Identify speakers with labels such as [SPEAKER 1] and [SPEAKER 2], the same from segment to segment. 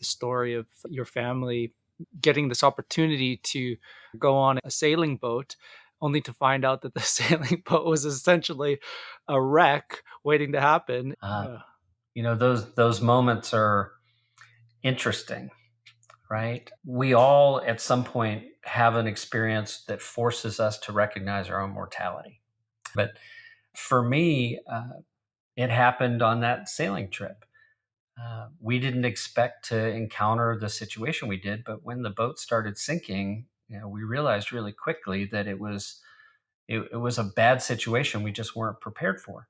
[SPEAKER 1] the story of your family getting this opportunity to go on a sailing boat, only to find out that the sailing boat was essentially a wreck waiting to happen.
[SPEAKER 2] Those moments are interesting, right? We all at some point have an experience that forces us to recognize our own mortality. But for me, it happened on that sailing trip. We didn't expect to encounter the situation we did, but when the boat started sinking, we realized really quickly that it was a bad situation we just weren't prepared for.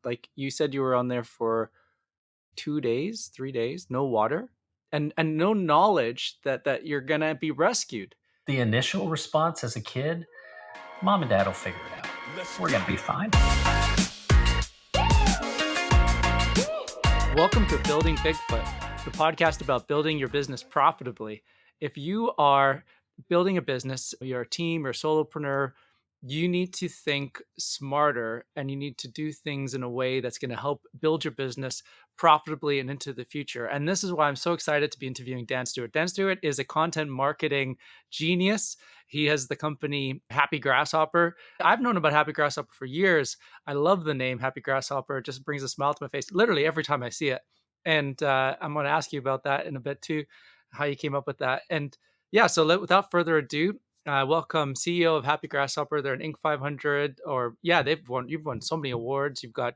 [SPEAKER 1] Like you said, you were on there for 2 days, 3 days, no water, and no knowledge that you're gonna be rescued.
[SPEAKER 2] The initial response as a kid, mom and dad will figure it out. We're going to be fine.
[SPEAKER 1] Welcome to Building Bigfoot, the podcast about building your business profitably. If you are building a business, you're a team or solopreneur, you need to think smarter and you need to do things in a way that's going to help build your business profitably and into the future. And this is why I'm so excited to be interviewing Dan Stewart. Dan Stewart is a content marketing genius. He has the company Happy Grasshopper. I've known about Happy Grasshopper for years. I love the name Happy Grasshopper. It just brings a smile to my face literally every time I see it. And I'm going to ask you about that in a bit too, how you came up with that. And yeah, so without further ado, welcome CEO of Happy Grasshopper. They're an Inc. 500, or yeah, you've won so many awards. You've got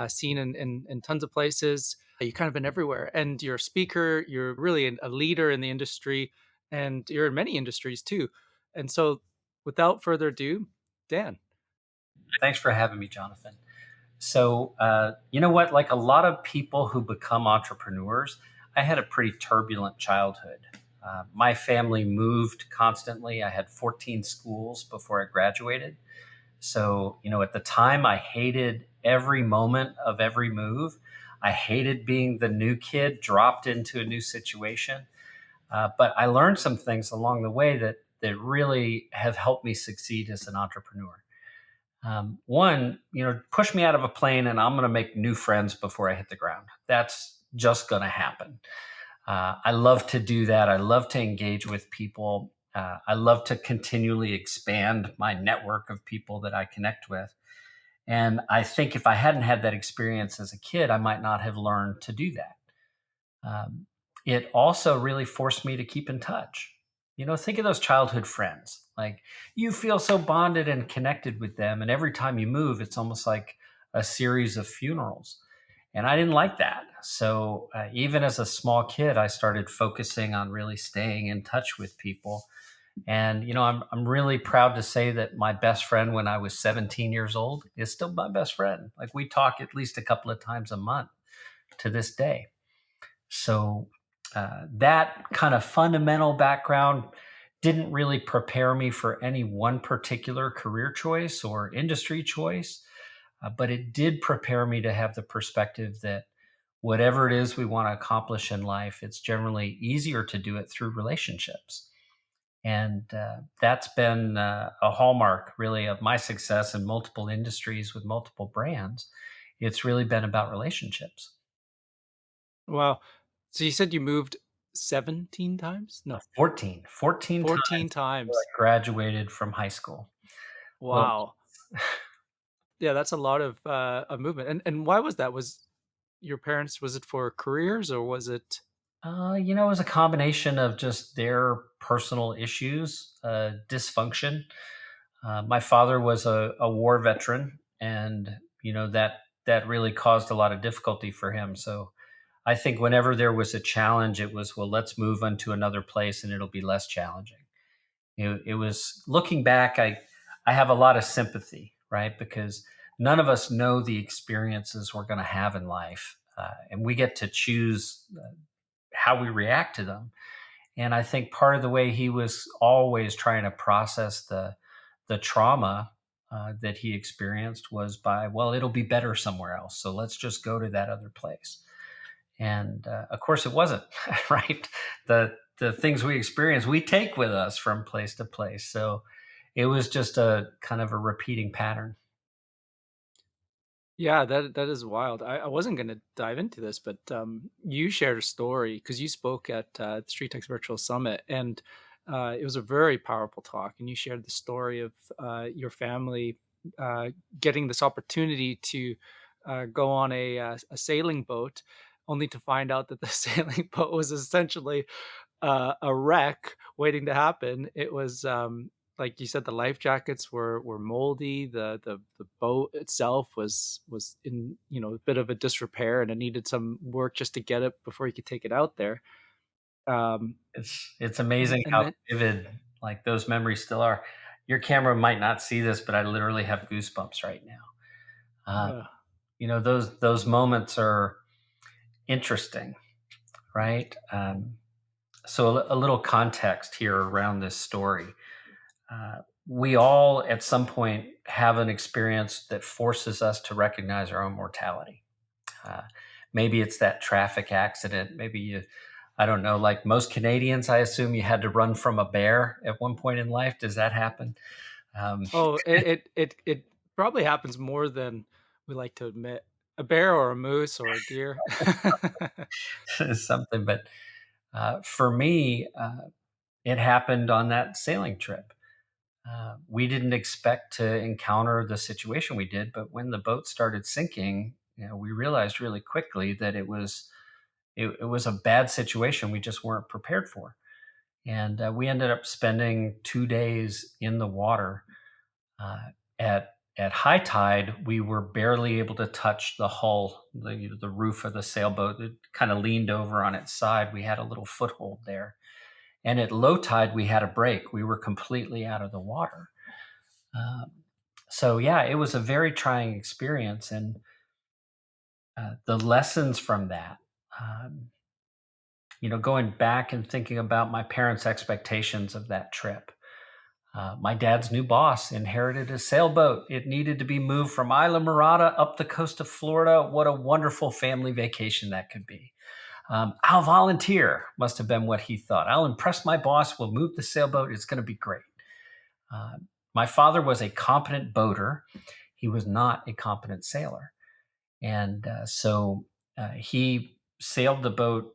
[SPEAKER 1] seen in tons of places. You've kind of been everywhere, and you're a speaker. You're really a leader in the industry, and you're in many industries too. And so, without further ado, Dan.
[SPEAKER 2] Thanks for having me, Jonathan. So, you know what? Like a lot of people who become entrepreneurs, I had a pretty turbulent childhood. My family moved constantly. I had 14 schools before I graduated. So, at the time, I hated every moment of every move. I hated being the new kid dropped into a new situation. But I learned some things along the way that really have helped me succeed as an entrepreneur. One, push me out of a plane and I'm going to make new friends before I hit the ground. That's just going to happen. I love to do that. I love to engage with people. I love to continually expand my network of people that I connect with. And I think if I hadn't had that experience as a kid, I might not have learned to do that. It also really forced me to keep in touch. Think of those childhood friends. Like you feel so bonded and connected with them. And every time you move, it's almost like a series of funerals. And I didn't like that. So even as a small kid, I started focusing on really staying in touch with people. And, I'm really proud to say that my best friend when I was 17 years old is still my best friend. Like we talk at least a couple of times a month to this day. So that kind of fundamental background didn't really prepare me for any one particular career choice or industry choice, but it did prepare me to have the perspective that whatever it is we want to accomplish in life, it's generally easier to do it through relationships. And that's been a hallmark, really, of my success in multiple industries with multiple brands. It's really been about relationships.
[SPEAKER 1] Wow. So you said you moved 17 times? No,
[SPEAKER 2] 14
[SPEAKER 1] 14
[SPEAKER 2] times before I
[SPEAKER 1] times.
[SPEAKER 2] graduated from high school. Well,
[SPEAKER 1] Wow. Yeah, that's a lot of movement. And why was that? Was your parents, was it for careers or was it?
[SPEAKER 2] it was a combination of just their personal issues, dysfunction. My father was a war veteran, and that really caused a lot of difficulty for him. So I think whenever there was a challenge, it was, well, let's move on to another place, and it'll be less challenging. It was looking back. I have a lot of sympathy, right? Because none of us know the experiences we're going to have in life, and we get to choose how we react to them. And I think part of the way he was always trying to process the trauma that he experienced was by, well, it'll be better somewhere else, so let's just go to that other place. And of course, it wasn't right. The things we experience, we take with us from place to place. So it was just a kind of a repeating pattern.
[SPEAKER 1] Yeah, that is wild. I wasn't gonna dive into this, but, you shared a story because you spoke at, the Street Text Virtual Summit, and, it was a very powerful talk, and you shared the story of, your family, uh, getting this opportunity to, go on a sailing boat, only to find out that the sailing boat was essentially a wreck waiting to happen. It was, like you said, the life jackets were moldy. The boat itself was in, a bit of a disrepair, and it needed some work just to get it before you could take it out there. Um,
[SPEAKER 2] It's
[SPEAKER 1] and
[SPEAKER 2] amazing
[SPEAKER 1] and
[SPEAKER 2] how
[SPEAKER 1] then
[SPEAKER 2] vivid, like, those memories still are. Your camera might not see this, but I literally have goosebumps right now. Uh,
[SPEAKER 1] uh,
[SPEAKER 2] those moments are interesting, right? So a little context here around this story. Uh, we all, at some point, have an experience that forces us to recognize our own mortality. Uh, Maybe it's that traffic accident. Maybe you, I don't know, like most Canadians, I assume you had to run from a bear at one point in life. Does that happen? Um,
[SPEAKER 1] oh, it probably happens more than we like to admit. A bear or a moose or a deer.
[SPEAKER 2] something, but for me, it happened on that sailing trip. We didn't expect to encounter the situation we did, but when the boat started sinking, we realized really quickly that it was a bad situation we just weren't prepared for, and we ended up spending 2 days in the water. Uh, at high tide, we were barely able to touch the hull, the roof of the sailboat. It kind of leaned over on its side. We had a little foothold there, and at low tide, we had a break. We were completely out of the water. Um, so yeah, it was a very trying experience, and the lessons from that, um, going back and thinking about my parents' expectations of that trip. My dad's new boss inherited a sailboat. It needed to be moved from Isla Mirada up the coast of Florida. What a wonderful family vacation that could be. I'll volunteer, must have been what he thought. I'll impress my boss. We'll move the sailboat. It's going to be great. Uh, my father was a competent boater. He was not a competent sailor. And he sailed the boat,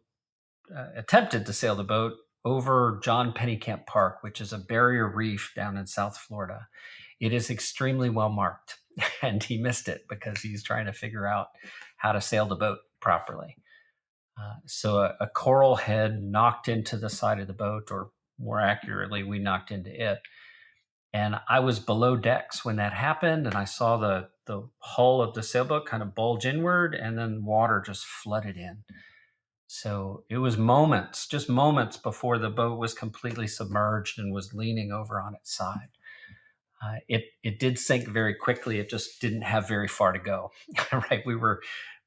[SPEAKER 2] attempted to sail the boat over John Pennycamp Park, which is a barrier reef down in South Florida. It is extremely well marked, and he missed it because he's trying to figure out how to sail the boat properly. So a coral head knocked into the side of the boat, or more accurately, we knocked into it. And I was below decks when that happened, and I saw the hull of the sailboat kind of bulge inward, and then water just flooded in. So it was moments, just moments before the boat was completely submerged and was leaning over on its side. It did sink very quickly. It just didn't have very far to go. Right, we were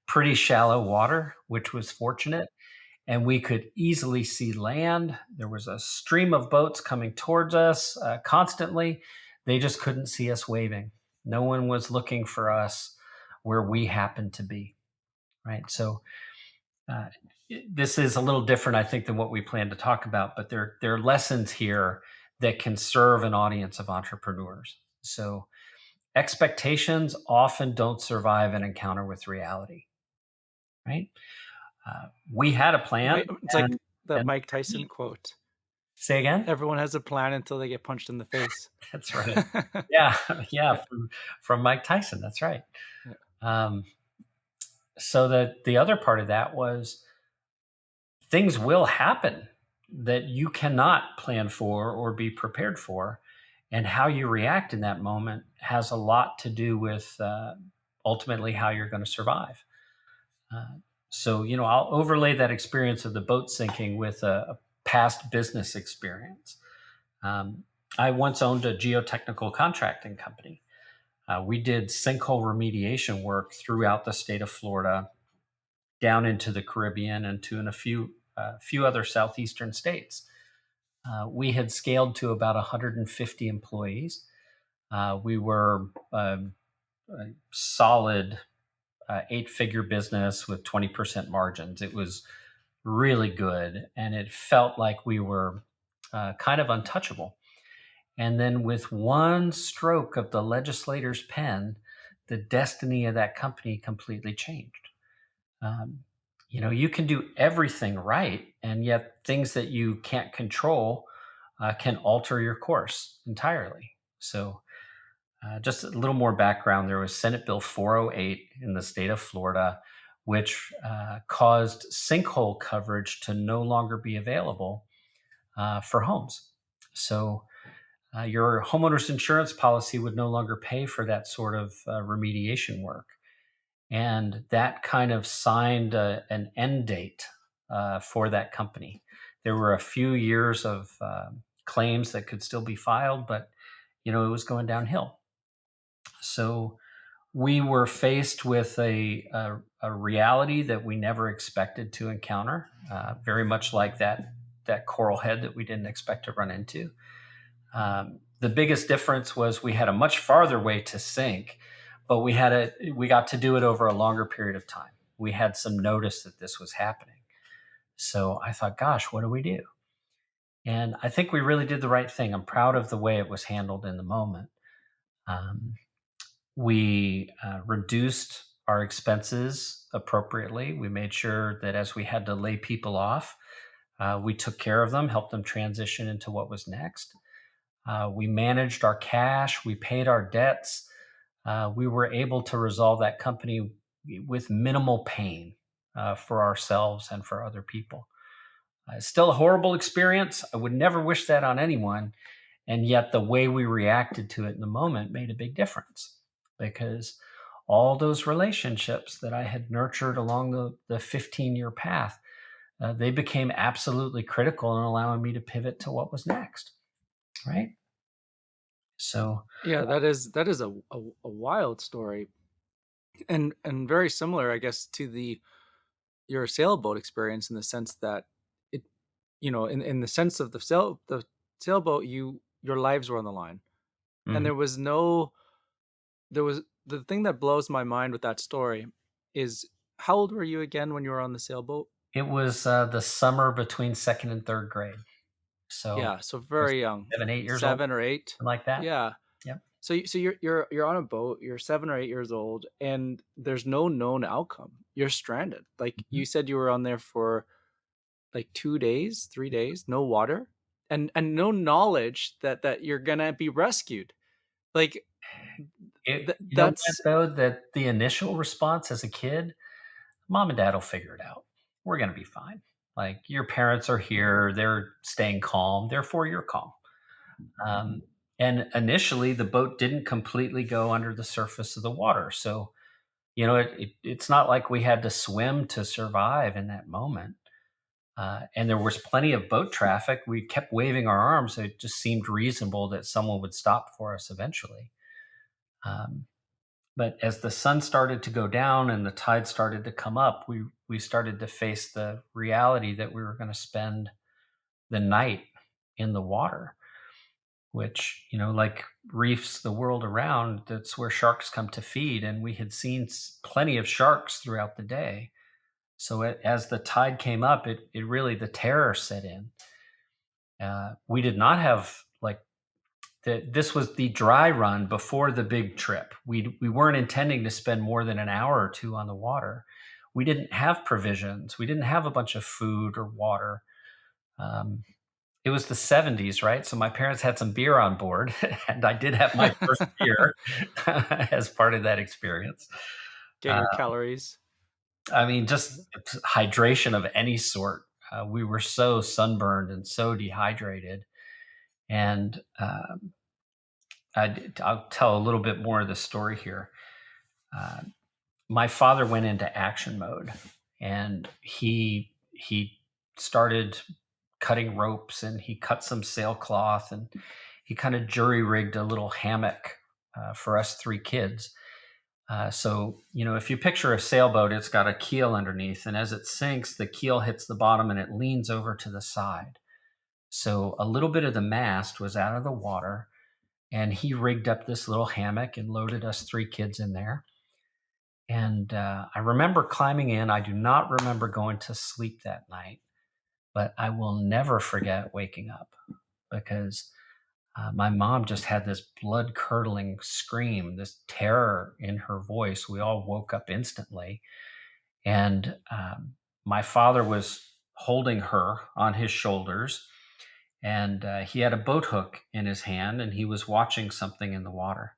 [SPEAKER 2] pretty shallow water, which was fortunate, and we could easily see land. There was a stream of boats coming towards us constantly. They just couldn't see us waving. No one was looking for us where we happened to be. Right. So uh, this is a little different, I think, than what we plan to talk about, but there are lessons here that can serve an audience of entrepreneurs. So expectations often don't survive an encounter with reality. Right. We had a plan,
[SPEAKER 1] It's like the
[SPEAKER 2] and
[SPEAKER 1] Mike Tyson quote.
[SPEAKER 2] say again.
[SPEAKER 1] Everyone has a plan until they get punched in the face.
[SPEAKER 2] That's right. Yeah, yeah,
[SPEAKER 1] Yeah,
[SPEAKER 2] from Mike Tyson. That's right.
[SPEAKER 1] yeah.
[SPEAKER 2] Um, so that the other part of that was things will happen that you cannot plan for or be prepared for, and how you react in that moment has a lot to do with ultimately how you're going to survive. Uh, so I'll overlay that experience of the boat sinking with a past business experience. Um, I once owned a geotechnical contracting company. We did sinkhole remediation work throughout the state of Florida, down into the Caribbean, and to in a few other southeastern states. We had scaled to about 150 employees. We were a solid eight-figure business with 20% margins. It was really good, and it felt like we were kind of untouchable. And then, with one stroke of the legislator's pen, the destiny of that company completely changed. Um, you can do everything right, and yet things that you can't control can alter your course entirely. So, just a little more background, there was Senate Bill 408 in the state of Florida, which caused sinkhole coverage to no longer be available for homes. So, your homeowner's insurance policy would no longer pay for that sort of remediation work. And that kind of signed an end date for that company. There were a few years of claims that could still be filed, but it was going downhill. So we were faced with a reality that we never expected to encounter, very much like that coral head that we didn't expect to run into. The biggest difference was we had a much farther way to sink, but we got to do it over a longer period of time. We had some notice that this was happening. So I thought, gosh, what do we do? And I think we really did the right thing. I'm proud of the way it was handled in the moment. Um, we reduced our expenses appropriately. We made sure that as we had to lay people off, we took care of them, helped them transition into what was next. We managed our cash, we paid our debts. We were able to resolve that company with minimal pain for ourselves and for other people. It's still a horrible experience. I would never wish that on anyone. And yet, the way we reacted to it in the moment made a big difference, because all those relationships that I had nurtured along the 15-year path, they became absolutely critical in allowing me to pivot to what was next. Right. So,
[SPEAKER 1] Yeah, that is a wild story, and very similar, I guess, to the your sailboat experience, in the sense that it, in the sense of the sailboat, your lives were on the line, and
[SPEAKER 2] mhm.
[SPEAKER 1] there was the thing that blows my mind with that story is, how old were you again when you were on the sailboat?
[SPEAKER 2] It was the summer between second and third grade. So
[SPEAKER 1] Yeah, so
[SPEAKER 2] I was
[SPEAKER 1] very young,
[SPEAKER 2] 7, 8 years old,
[SPEAKER 1] 7 or 8.
[SPEAKER 2] something like that.
[SPEAKER 1] Yeah.
[SPEAKER 2] Yep.
[SPEAKER 1] So you're on a boat, you're 7 or 8 years old, and there's no known outcome. You're stranded. Like,
[SPEAKER 2] Mhm.
[SPEAKER 1] you said you were on there for, like, 2 days, 3 days, no water, and no knowledge that you're gonna be rescued. Like,
[SPEAKER 2] You know what,
[SPEAKER 1] that's
[SPEAKER 2] though? That the initial response as a kid, mom and dad will figure it out. We're gonna be fine. Like, your parents are here, they're staying calm, therefore you're calm. Um, and initially, the boat didn't completely go under the surface of the water. So, it's not like we had to swim to survive in that moment. And there was plenty of boat traffic. We kept waving our arms. It just seemed reasonable that someone would stop for us eventually. Um, but as the sun started to go down and the tide started to come up, we started to face the reality that we were going to spend the night in the water, which, like reefs the world around, that's where sharks come to feed. And we had seen plenty of sharks throughout the day. So as the tide came up, it really, the terror set in. We did not have, like, this was the dry run before the big trip. We weren't intending to spend more than an hour or two on the water. We didn't have provisions. We didn't have a bunch of food or water. Um, it was the 70s, right? So my parents had some beer on board, and I did have my first beer as part of that experience.
[SPEAKER 1] get
[SPEAKER 2] Uh,
[SPEAKER 1] your calories.
[SPEAKER 2] I mean, just hydration of any sort. We were so sunburned and so dehydrated. And I'll tell a little bit more of the story here. Uh, my father went into action mode, and he started cutting ropes, and he cut some sailcloth, and he kind of jury rigged a little hammock for us three kids. So, if you picture a sailboat, it's got a keel underneath, and as it sinks, the keel hits the bottom and it leans over to the side. So a little bit of the mast was out of the water, and he rigged up this little hammock and loaded us three kids in there. And I remember climbing in. I do not remember going to sleep that night, but I will never forget waking up, because My mom just had this blood curdling scream, this terror in her voice. We all woke up instantly. And my father was holding her on his shoulders, and he had a boat hook in his hand, and he was watching something in the water,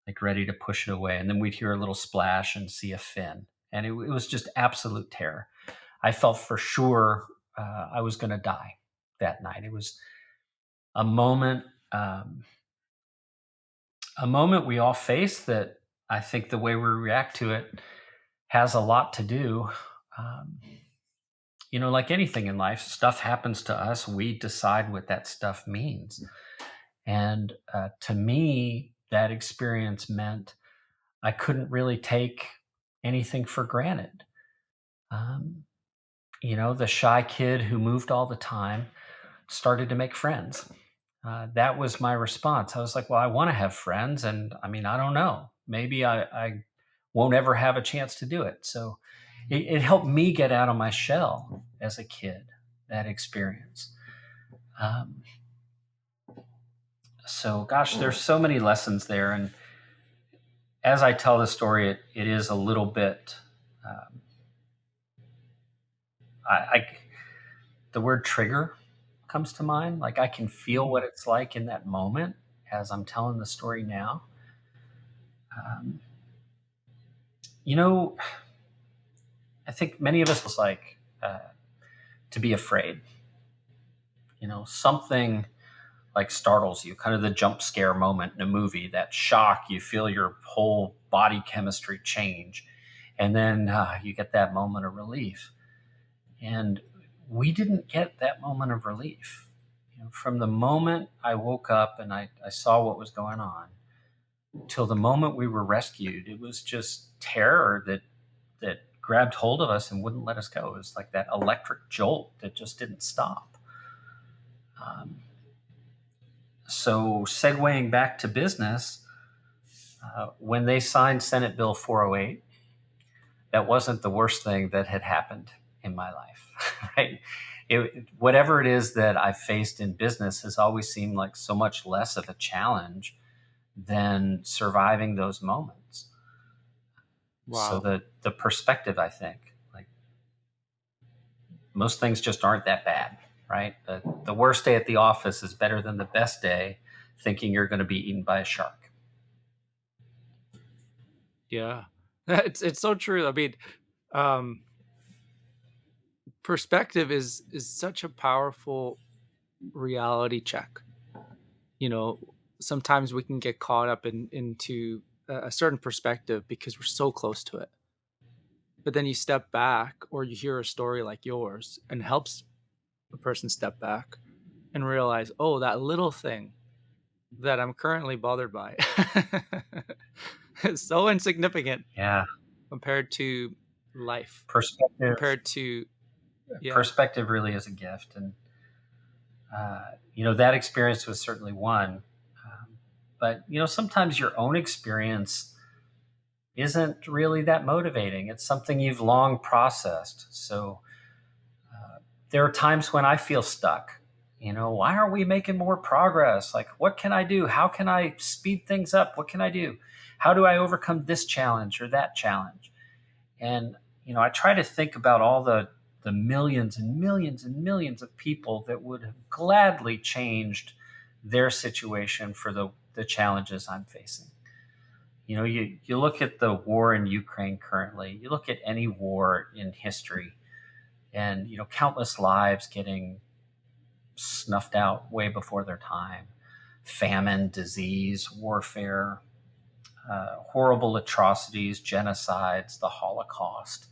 [SPEAKER 2] like ready to push it away. And then we'd hear a little splash and see a fin. And it was just absolute terror. I felt for sure I was going to die that night. It was a moment, um, a moment we all face that I think the way we react to it has a lot to do. Um, like anything in life, stuff happens to us. We decide what that stuff means. And to me, that experience meant I couldn't really take anything for granted. Um, the shy kid who moved all the time started to make friends. That was my response. I was like, well, I want to have friends. And I mean, I don't know. Maybe I won't ever have a chance to do it. So it helped me get out of my shell as a kid, that experience. Um, so, gosh, there's so many lessons there. And as I tell the story, it is a little bit, um, I the word trigger comes to mind. Like I can feel
[SPEAKER 1] Mhm.
[SPEAKER 2] what it's like in that moment as I'm telling the story now. Um, you know, I think many of us like to be afraid. Something like startles you, kind of the jump scare moment in a movie, that shock, you feel your whole body chemistry change. And then you get that moment of relief. And we didn't get that moment of relief. From the moment I woke up and I saw what was going on till the moment we were rescued, it was just terror that grabbed hold of us and wouldn't let us go. It was like that electric jolt that just didn't stop. Um, so, segueing back to business, when they signed Senate Bill 408, that wasn't the worst thing that had happened in my life, right? Whatever it is that I faced in business has always seemed like so much less of a challenge than surviving those moments. So
[SPEAKER 1] Wow.
[SPEAKER 2] the perspective, I think, like most things just aren't that bad, right? The worst day at the office is better than the best day thinking you're going to be eaten by a shark.
[SPEAKER 1] Yeah. It's so true. I mean, um, perspective is such a powerful reality check. You know, sometimes we can get caught up into a certain perspective because we're so close to it. But then you step back or you hear a story like yours and helps a person step back and realize, oh, that little thing that I'm currently bothered by is so insignificant
[SPEAKER 2] Yeah,
[SPEAKER 1] compared to life,
[SPEAKER 2] perspective
[SPEAKER 1] compared to, yeah.
[SPEAKER 2] perspective really is a gift, and that experience was certainly one. But sometimes your own experience isn't really that motivating. It's something you've long processed. So there are times when I feel stuck. Why aren't we making more progress? Like, what can I do? How can I speed things up? What can I do? How do I overcome this challenge or that challenge? And I try to think about all the millions and millions and millions of people that would have gladly changed their situation for the challenges I'm facing. You look at the war in Ukraine currently, you look at any war in history, and countless lives getting snuffed out way before their time. Famine, disease, warfare, horrible atrocities, genocides, the Holocaust.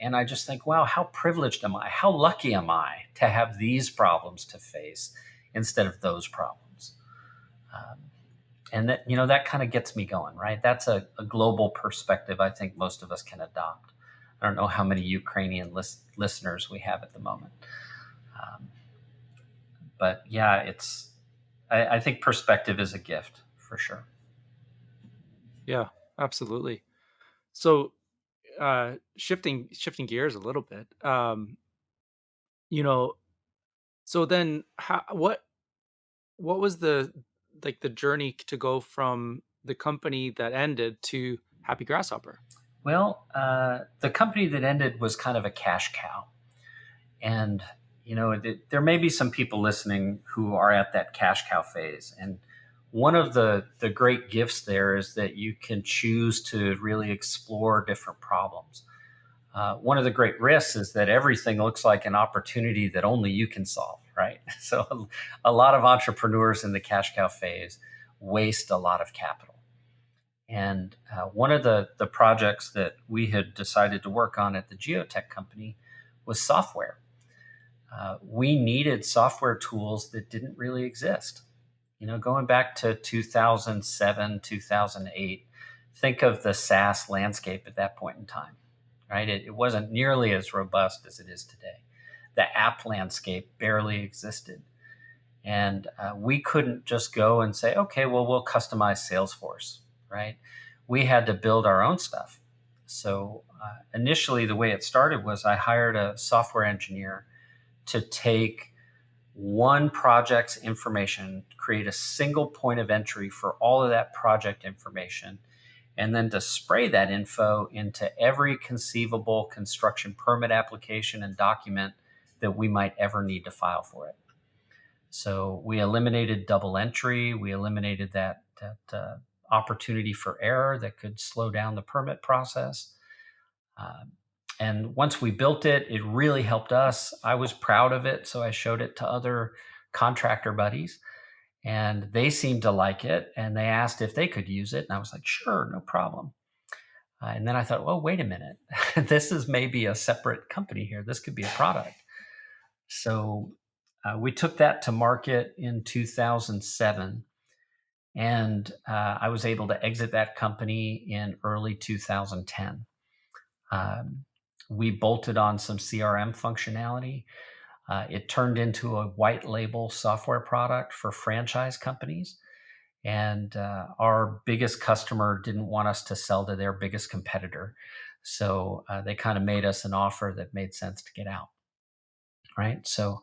[SPEAKER 2] And I just think, wow, how privileged am I? How lucky am I to have these problems to face instead of those problems? Um, and that kind of gets me going, right? That's a global perspective I think most of us can adopt. I don't know how many Ukrainian listeners we have at the moment. Um, but yeah, I think perspective is a gift for sure.
[SPEAKER 1] Yeah, absolutely. So, shifting gears a little bit, you know, so then how, what What was the journey to go from the company that ended to Happy Grasshopper?
[SPEAKER 2] Well, the company that ended was kind of a cash cow. And, there may be some people listening who are at that cash cow phase. And one of the great gifts there is that you can choose to really explore different problems. One of the great risks is that everything looks like an opportunity that only you can solve, right? So a lot of entrepreneurs in the cash cow phase waste a lot of capital. And one of the projects that we had decided to work on at the geotech company was software. We needed software tools that didn't really exist. Going back to 2007, 2008, think of the SaaS landscape at that point in time, right? It wasn't nearly as robust as it is today. The app landscape barely existed. And we couldn't just go and say, okay, well, we'll customize Salesforce, right? We had to build our own stuff. So initially, the way it started was I hired a software engineer to take one project's information, create a single point of entry for all of that project information, and then to spray that info into every conceivable construction permit application and document that we might ever need to file for it. So we eliminated double entry. We eliminated that opportunity for error that could slow down the permit process. Um, and once we built it, it really helped us. I was proud of it, so I showed it to other contractor buddies, and they seemed to like it. And they asked if they could use it, and I was like, "Sure, no problem." And then I thought, "Well, wait a minute, this is maybe a separate company here. This could be a product." So we took that to market in 2007, and I was able to exit that company in early 2010. Um, we bolted on some CRM functionality. It turned into a white label software product for franchise companies. And our biggest customer didn't want us to sell to their biggest competitor. So they kind of made us an offer that made sense to get out. Right. So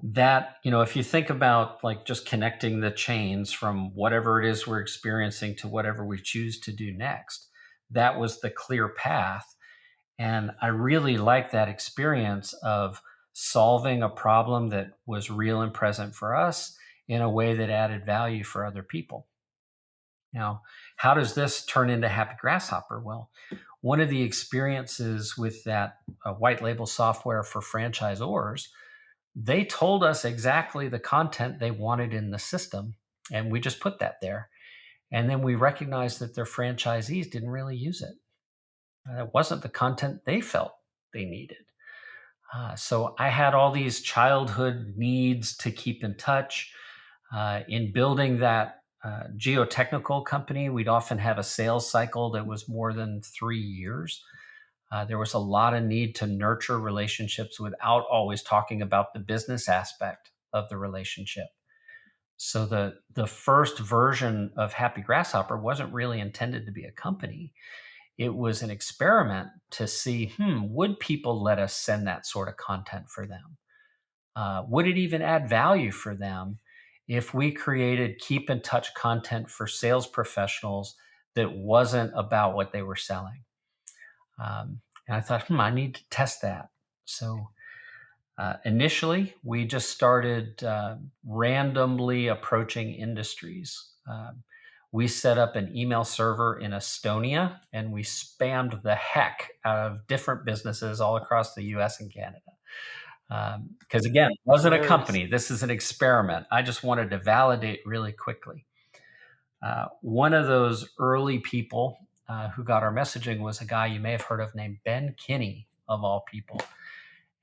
[SPEAKER 2] that, if you think about like just connecting the chains from whatever it is we're experiencing to whatever we choose to do next, that was the clear path. And I really like that experience of solving a problem that was real and present for us in a way that added value for other people. Now, how does this turn into Happy Grasshopper? Well, one of the experiences with that white label software for franchisors, they told us exactly the content they wanted in the system, and we just put that there. And then we recognized that their franchisees didn't really use it. It wasn't the content they felt they needed. So I had all these childhood needs to keep in touch. In building that geotechnical company, we'd often have a sales cycle that was more than 3 years. There was a lot of need to nurture relationships without always talking about the business aspect of the relationship. So the first version of Happy Grasshopper wasn't really intended to be a company. It was an experiment to see, would people let us send that sort of content for them? Would it even add value for them if we created keep in touch content for sales professionals that wasn't about what they were selling? And I thought, I need to test that. So initially, we just started randomly approaching industries. We set up an email server in Estonia, and we spammed the heck out of different businesses all across the US and Canada. Because again, it wasn't a
[SPEAKER 1] Hilarious.
[SPEAKER 2] company. This is an experiment. I just wanted to validate really quickly. One of those early people who got our messaging was a guy you may have heard of named Ben Kinney, of all people.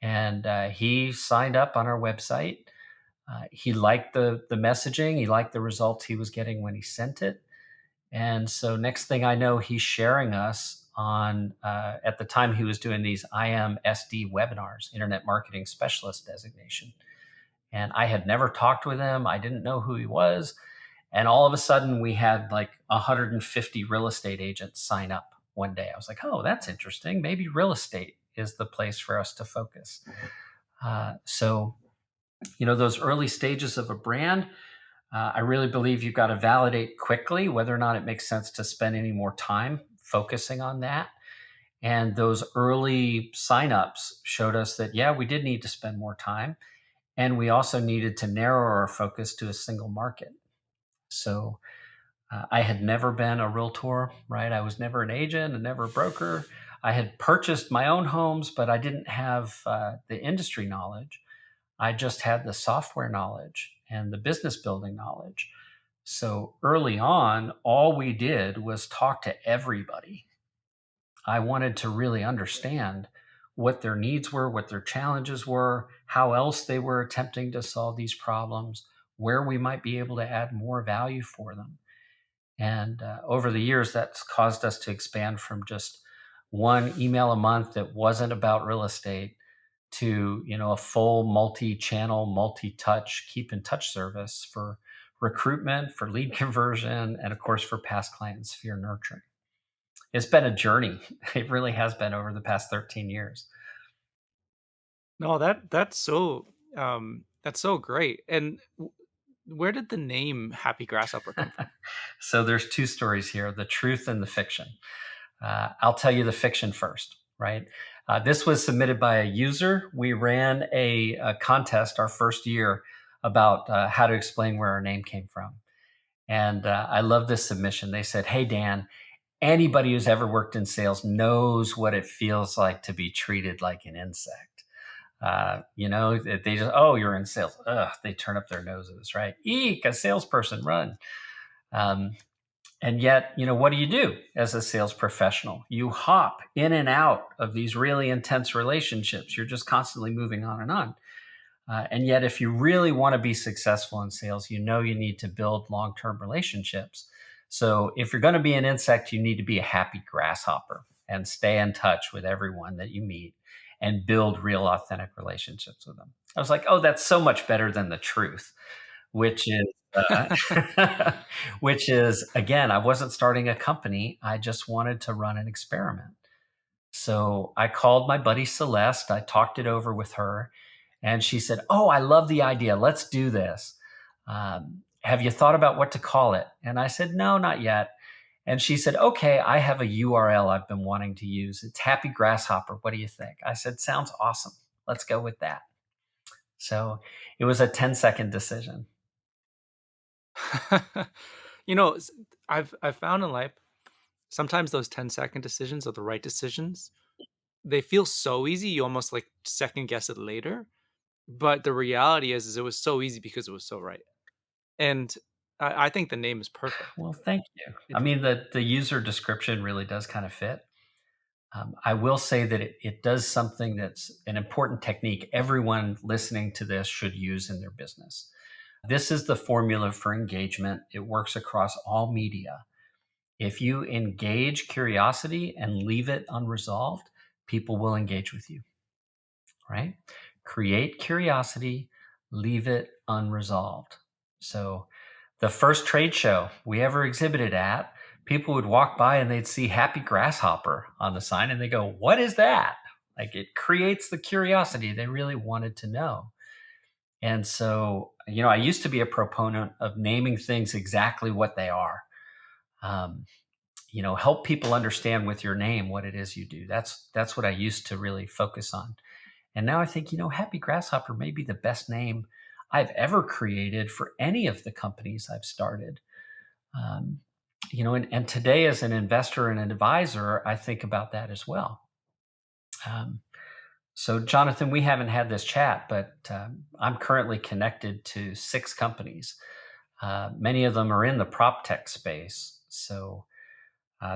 [SPEAKER 2] And he signed up on our website. He liked the messaging. He liked the results he was getting when he sent it. And so next thing I know, he's sharing us on, at the time he was doing these IMSD webinars, Internet Marketing Specialist designation. And I had never talked with him. I didn't know who he was. And all of a sudden we had like 150 real estate agents sign up one day. I was like, oh, that's interesting. Maybe real estate is the place for us to focus. So, those early stages of a brand, I really believe you've got to validate quickly whether or not it makes sense to spend any more time focusing on that. And those early signups showed us that, yeah, we did need to spend more time. And we also needed to narrow our focus to a single market. So I had never been a realtor, right? I was never an agent and never a broker. I had purchased my own homes, but I didn't have the industry knowledge. I just had the software knowledge and the business building knowledge. So early on, all we did was talk to everybody. I wanted to really understand what their needs were, what their challenges were, how else they were attempting to solve these problems, where we might be able to add more value for them. And over the years, that's caused us to expand from just one email a month that wasn't about real estate to, a full multi-channel, multi-touch, keep in touch service for recruitment, for lead conversion, and of course for past client and sphere nurturing. It's been a journey. It really has been over the past 13 years.
[SPEAKER 1] No, that's so great. And where did the name Happy Grasshopper come from?
[SPEAKER 2] So there's two stories here, the truth and the fiction. I'll tell you the fiction first, right? This was submitted by a user. We ran a contest our first year about how to explain where our name came from. And I love this submission. They said, "Hey, Dan, anybody who's ever worked in sales knows what it feels like to be treated like an insect. They just, oh, you're in sales. Ugh, they turn up their noses, right? Eek, a salesperson, run. Um, and yet, what do you do as a sales professional? You hop in and out of these really intense relationships. You're just constantly moving on and on. And yet, if you really want to be successful in sales, you need to build long term relationships. So, if you're going to be an insect, you need to be a happy grasshopper and stay in touch with everyone that you meet and build real, authentic relationships with them." I was like, oh, that's so much better than the truth, which is, which is, again, I wasn't starting a company. I just wanted to run an experiment. So I called my buddy Celeste. I talked it over with her, and she said, "Oh, I love the idea. Let's do this. Have you thought about what to call it?" And I said, "No, not yet." And she said, "Okay, I have a URL I've been wanting to use. It's Happy Grasshopper. What do you think?" I said, "Sounds awesome. Let's go with that." So it was a 10-second decision.
[SPEAKER 1] You know, I've found in life sometimes those 10-second decisions are the right decisions. They feel so easy, you almost like second guess it later. But the reality is it was so easy because it was so right. And I think the name is perfect.
[SPEAKER 2] Well, thank you. I
[SPEAKER 1] It
[SPEAKER 2] mean, the user description really does kind of fit. I will say that it does something that's an important technique everyone listening to this should use in their business. This is the formula for engagement. It works across all media. If you engage curiosity and leave it unresolved, people will engage with you, right? Create curiosity, leave it unresolved. So, the first trade show we ever exhibited at, people would walk by and they'd see Happy Grasshopper on the sign and they go, "What is that?" Like, it creates the curiosity they really wanted to know. And so, I used to be a proponent of naming things exactly what they are. Um, help people understand with your name what it is you do. That's what I used to really focus on. And now I think, Happy Grasshopper may be the best name I've ever created for any of the companies I've started. Um, and today as an investor and an advisor, I think about that as well. Um, so, Jonathan, we haven't had this chat, but I'm currently connected to 6 companies. Many of them are in the prop tech space. So,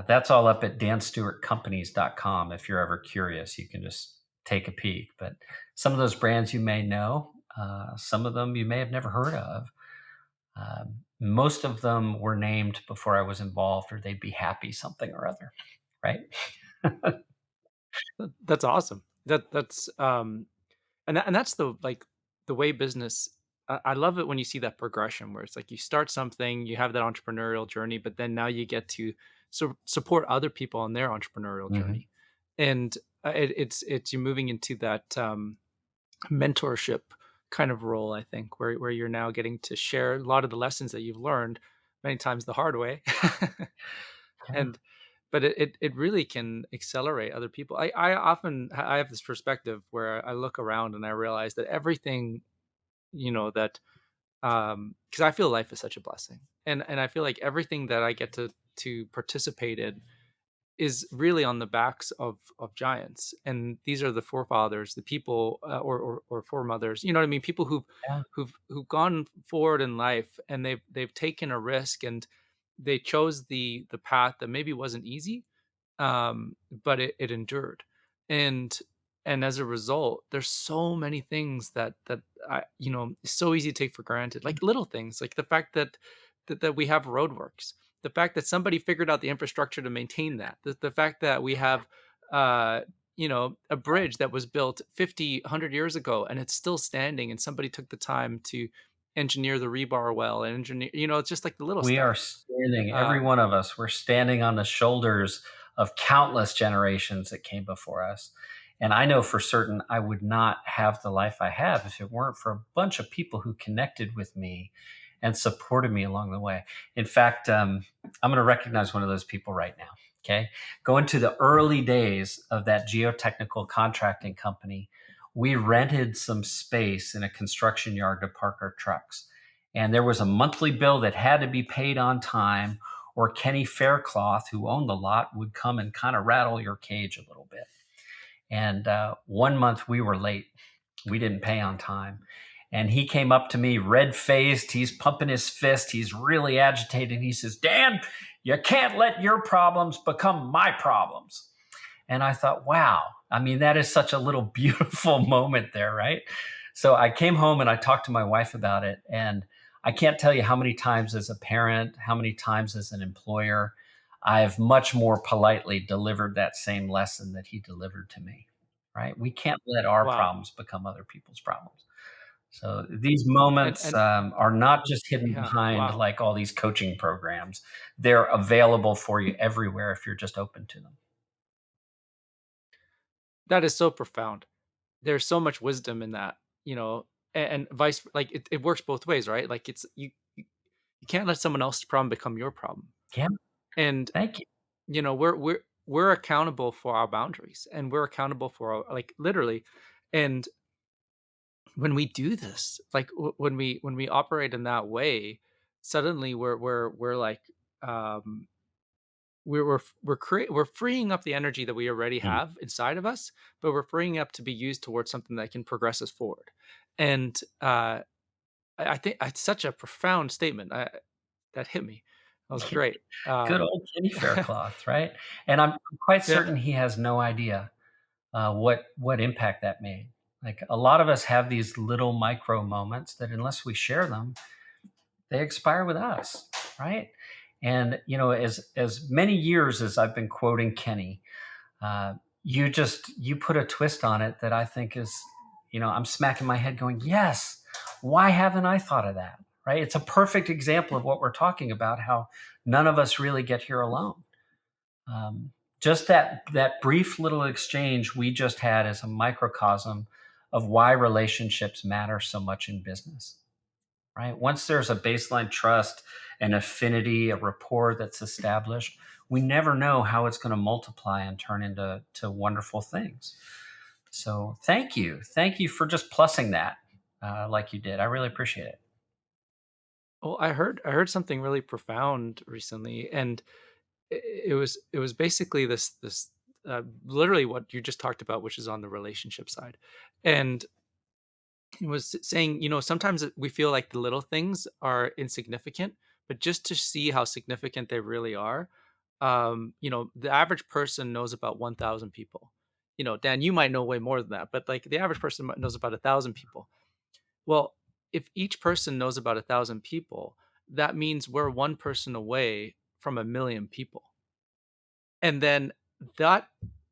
[SPEAKER 2] that's all up at danstewartcompanies.com. If you're ever curious, you can just take a peek. But some of those brands you may know, some of them you may have never heard of. Most of them were named before I was involved, or they'd be happy something or other, right?
[SPEAKER 1] that's awesome. And that's the like the way business. I love it when you see that progression where it's like you start something, you have that entrepreneurial journey, but then now you get to support other people on their entrepreneurial
[SPEAKER 2] Hmm.
[SPEAKER 1] journey, and it's you're moving into that mentorship kind of role, I think, where you're now getting to share a lot of the lessons that you've learned many times the hard way.
[SPEAKER 2] Yeah.
[SPEAKER 1] And but it really can accelerate other people. I often I have this perspective where I look around and I realize that everything, that because I feel life is such a blessing. And I feel like everything that I get to participate in is really on the backs of giants, and these are the forefathers, the people, or foremothers, you know what I mean, people
[SPEAKER 2] Yeah.
[SPEAKER 1] who've gone forward in life, and they've taken a risk, and they chose the path that maybe wasn't easy, but it endured, and as a result, there's so many things that it's so easy to take for granted, like little things, like the fact that we have roadworks, the fact that somebody figured out the infrastructure to maintain that, the fact that we have, uh, a bridge that was built 50, 100 years ago and it's still standing, and somebody took the time to engineer the rebar well and engineer, it's just like the little
[SPEAKER 2] We are
[SPEAKER 1] stuff.
[SPEAKER 2] standing, every
[SPEAKER 1] Um,
[SPEAKER 2] one of us, we're standing on the shoulders of countless generations that came before us. And I know for certain I would not have the life I have if it weren't for a bunch of people who connected with me and supported me along the way. In fact, I'm going to recognize one of those people right now. Okay. Going to the early days of that geotechnical contracting company, we rented some space in a construction yard to park our trucks, and there was a monthly bill that had to be paid on time, or Kenny Faircloth, who owned the lot, would come and kind of rattle your cage a little bit. And one month we were late. We didn't pay on time. And he came up to me, red faced. He's pumping his fist. He's really agitated. He says, Dan, you can't let your problems become my problems. And I thought, wow, I mean, that is such a little beautiful moment there, right? So I came home and I talked to my wife about it. And I can't tell you how many times as a parent, how many times as an employer, I've much more politely delivered that same lesson that he delivered to me, right? We can't let our
[SPEAKER 1] wow.
[SPEAKER 2] problems become other people's problems. So these
[SPEAKER 1] and
[SPEAKER 2] moments
[SPEAKER 1] and
[SPEAKER 2] are not just hidden
[SPEAKER 1] yeah,
[SPEAKER 2] behind
[SPEAKER 1] wow.
[SPEAKER 2] like all these coaching programs. They're available for you everywhere if you're just open to them.
[SPEAKER 1] That is so profound. There's so much wisdom in that, and vice, like it works both ways, right? Like you can't let someone else's problem become your problem.
[SPEAKER 2] Yeah,
[SPEAKER 1] And
[SPEAKER 2] thank you.
[SPEAKER 1] we're accountable for our boundaries, and we're accountable for our, like, literally. And when we do this, like, when we operate in that way, suddenly we're like, um we're freeing up the energy that we already
[SPEAKER 2] Mm.
[SPEAKER 1] have inside of us, but we're freeing up to be used towards something that can progress us forward. And I think it's such a profound statement. That hit me. That was great.
[SPEAKER 2] Good old Kenny Faircloth, right? And I'm quite
[SPEAKER 1] Yeah.
[SPEAKER 2] certain he has no idea what impact that made. Like a lot of us have these little micro moments that, unless we share them, they expire with us, right? And as many years as I've been quoting Kenny, uh, you put a twist on it that I think is, I'm smacking my head going, yes, why haven't I thought of that? Right? It's a perfect example of what we're talking about, how none of us really get here alone. um, just that brief little exchange we just had is a microcosm of why relationships matter so much in business, right? Once there's a baseline trust, an affinity, a rapport that's established, we never know how it's going to multiply and turn into wonderful things. So thank you for just plussing that, like you did. I really appreciate it.
[SPEAKER 1] Well, I heard something really profound recently, and it was basically this literally what you just talked about, which is on the relationship side. And he was saying, sometimes we feel like the little things are insignificant, but just to see how significant they really are, the average person knows about 1,000 people. Dan, you might know way more than that, but like the average person knows about 1,000 people. Well, if each person knows about 1,000 people, that means we're one person away from 1,000,000 people. And then that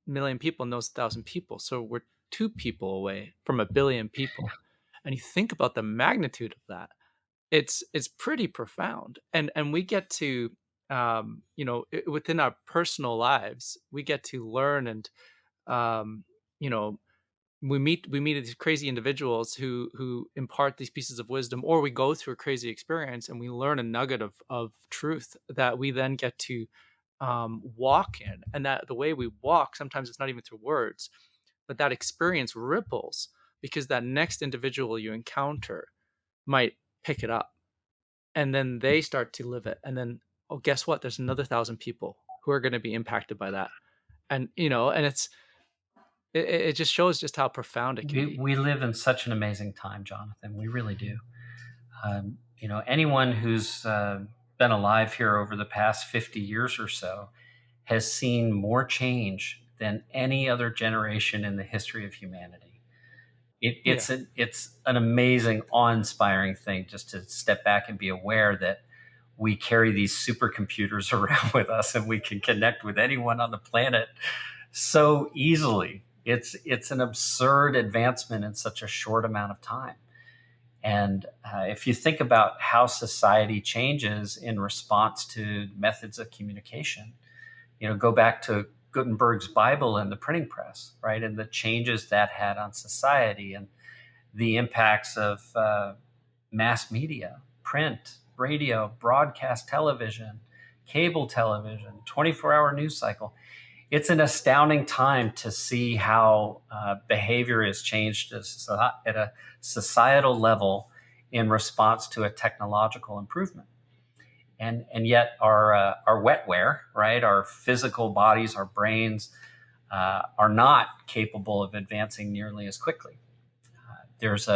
[SPEAKER 1] 1,000,000 people knows 1,000 people. So we're two people away from 1,000,000,000 people. And you think about the magnitude of that, it's pretty profound. And we get to, within our personal lives, we get to learn and, um, you know, we meet these crazy individuals who impart these pieces of wisdom, or we go through a crazy experience and we learn a nugget of truth that we then get to walk in. And that the way we walk, sometimes it's not even through words, but that experience ripples because that next individual you encounter might pick it up, and then they start to live it, and then, oh, guess what, there's another 1,000 people who are going to be impacted by that. And and it just shows just how profound it can be.
[SPEAKER 2] We live in such an amazing time, Jonathan. We really do. Anyone who's been alive here over the past 50 years or so has seen more change than any other generation in the history of humanity.
[SPEAKER 1] Oh yeah.
[SPEAKER 2] It's an amazing, awe-inspiring thing just to step back and be aware that we carry these supercomputers around with us and we can connect with anyone on the planet so easily. It's an absurd advancement in such a short amount of time. And if you think about how society changes in response to methods of communication, go back to Gutenberg's Bible and the printing press, right? And the changes that had on society and the impacts of mass media, print, radio, broadcast television, cable television, 24-hour news cycle. It's an astounding time to see how behavior has changed at a societal level in response to a technological improvement. And yet our wetware, right, our physical bodies, our brains, are not capable of advancing nearly as quickly. There's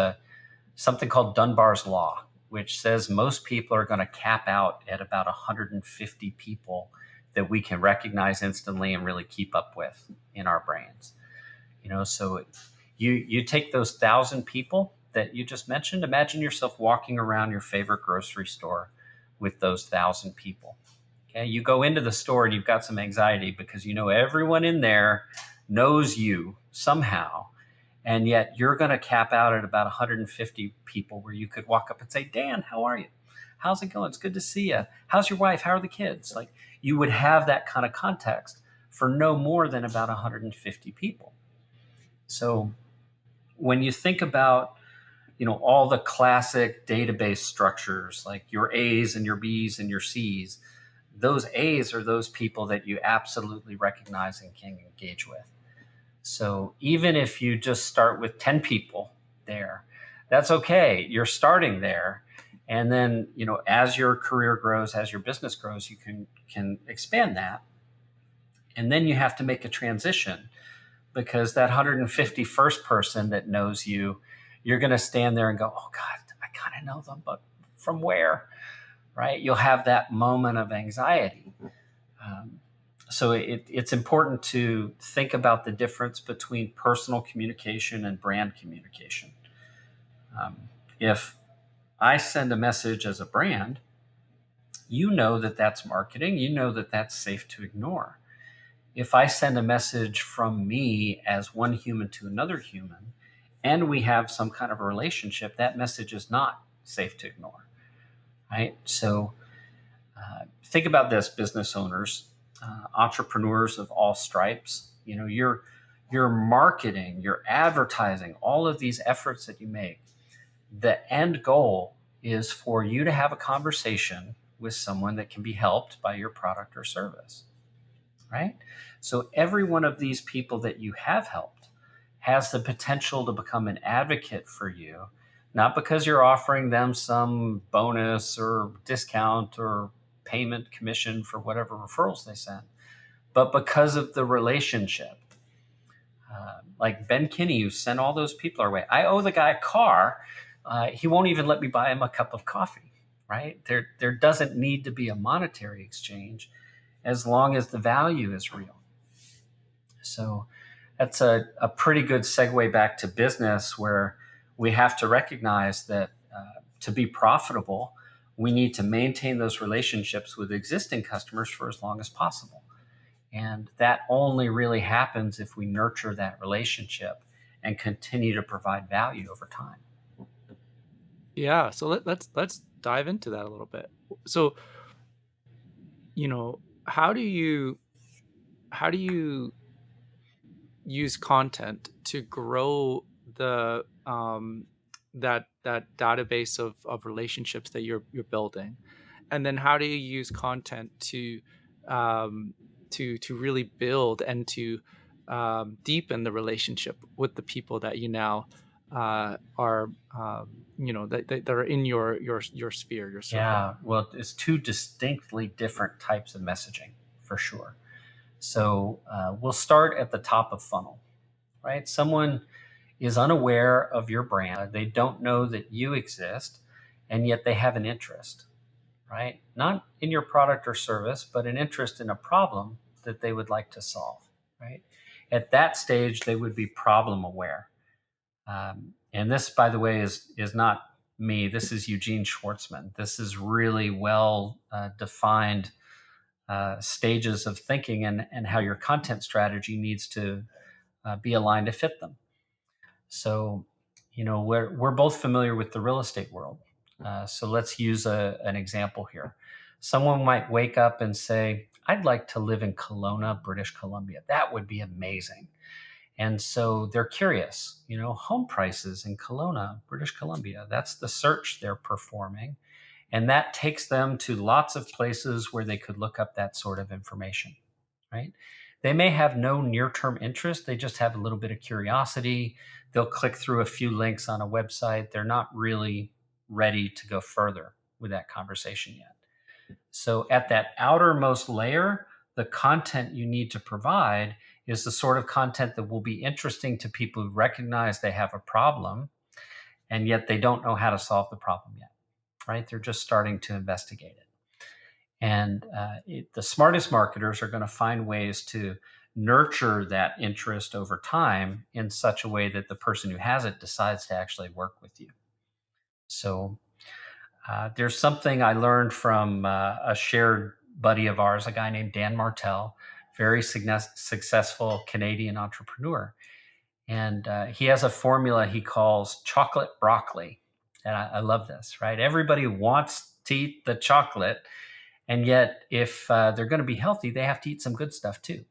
[SPEAKER 2] something called Dunbar's Law, which says most people are going to cap out at about 150 people that we can recognize instantly and really keep up with in our brains. So you take those 1,000 people that you just mentioned. Imagine yourself walking around your favorite grocery store with those 1,000 people. Okay, you go into the store and you've got some anxiety because everyone in there knows you somehow, and yet you're going to cap out at about 150 people where you could walk up and say, Dan, how are you? How's it going? It's good to see you. How's your wife? How are the kids? Like, you would have that kind of context for no more than about 150 people. So when you think about all the classic database structures like your A's and your B's and your C's, those A's are those people that you absolutely recognize and can engage with. So even if you just start with 10 people there, that's okay. You're starting there. And then, as your career grows, as your business grows, you can expand that. And then you have to make a transition because that 151st person that knows you, you're going to stand there and go, oh God, I kind of know them, but from where? Right? You'll have that moment of anxiety. So it's important to think about the difference between personal communication and brand communication. If I send a message as a brand, you know that that's marketing. You know that that's safe to ignore. If I send a message from me as one human to another human, and we have some kind of a relationship, that message is not safe to ignore, right? So think about this, business owners, entrepreneurs of all stripes. Your marketing, your advertising, all of these efforts that you make, the end goal is for you to have a conversation with someone that can be helped by your product or service, right? So every one of these people that you have helped has the potential to become an advocate for you, not because you're offering them some bonus or discount or payment commission for whatever referrals they send, but because of the relationship. Like Ben Kinney, who sent all those people our way. I owe the guy a car. He won't even let me buy him a cup of coffee, right? There doesn't need to be a monetary exchange as long as the value is real. So that's a pretty good segue back to business, where we have to recognize that to be profitable, we need to maintain those relationships with existing customers for as long as possible. And that only really happens if we nurture that relationship and continue to provide value over time.
[SPEAKER 1] Yeah, so let's dive into that a little bit. So, how do you use content to grow the that database of relationships that you're building, and then how do you use content um, to really build and to deepen the relationship with the people that you now are that are in your sphere, your circle.
[SPEAKER 2] Yeah, well, it's two distinctly different types of messaging for sure. So we'll start at the top of funnel, right? Someone is unaware of your brand. They don't know that you exist, and yet they have an interest, right? Not in your product or service, but an interest in a problem that they would like to solve, right? At that stage, they would be problem aware. And this, by the way, is not me. This is Eugene Schwartzman. This is really well defined stages of thinking, and how your content strategy needs to be aligned to fit them. So, we're both familiar with the real estate world. So let's use an example here. Someone might wake up and say, "I'd like to live in Kelowna, British Columbia. That would be amazing." And so they're curious, home prices in Kelowna, British Columbia. That's the search they're performing. And that takes them to lots of places where they could look up that sort of information, right? They may have no near term interest. They just have a little bit of curiosity. They'll click through a few links on a website. They're not really ready to go further with that conversation yet. So, at that outermost layer, the content you need to provide is the sort of content that will be interesting to people who recognize they have a problem, and yet they don't know how to solve the problem yet, right? They're just starting to investigate it. And the smartest marketers are going to find ways to nurture that interest over time in such a way that the person who has it decides to actually work with you. So there's something I learned from a shared buddy of ours, a guy named Dan Martell, very successful Canadian entrepreneur. And he has a formula he calls chocolate broccoli. And I love this, right? Everybody wants to eat the chocolate. And yet, if they're going to be healthy, they have to eat some good stuff too.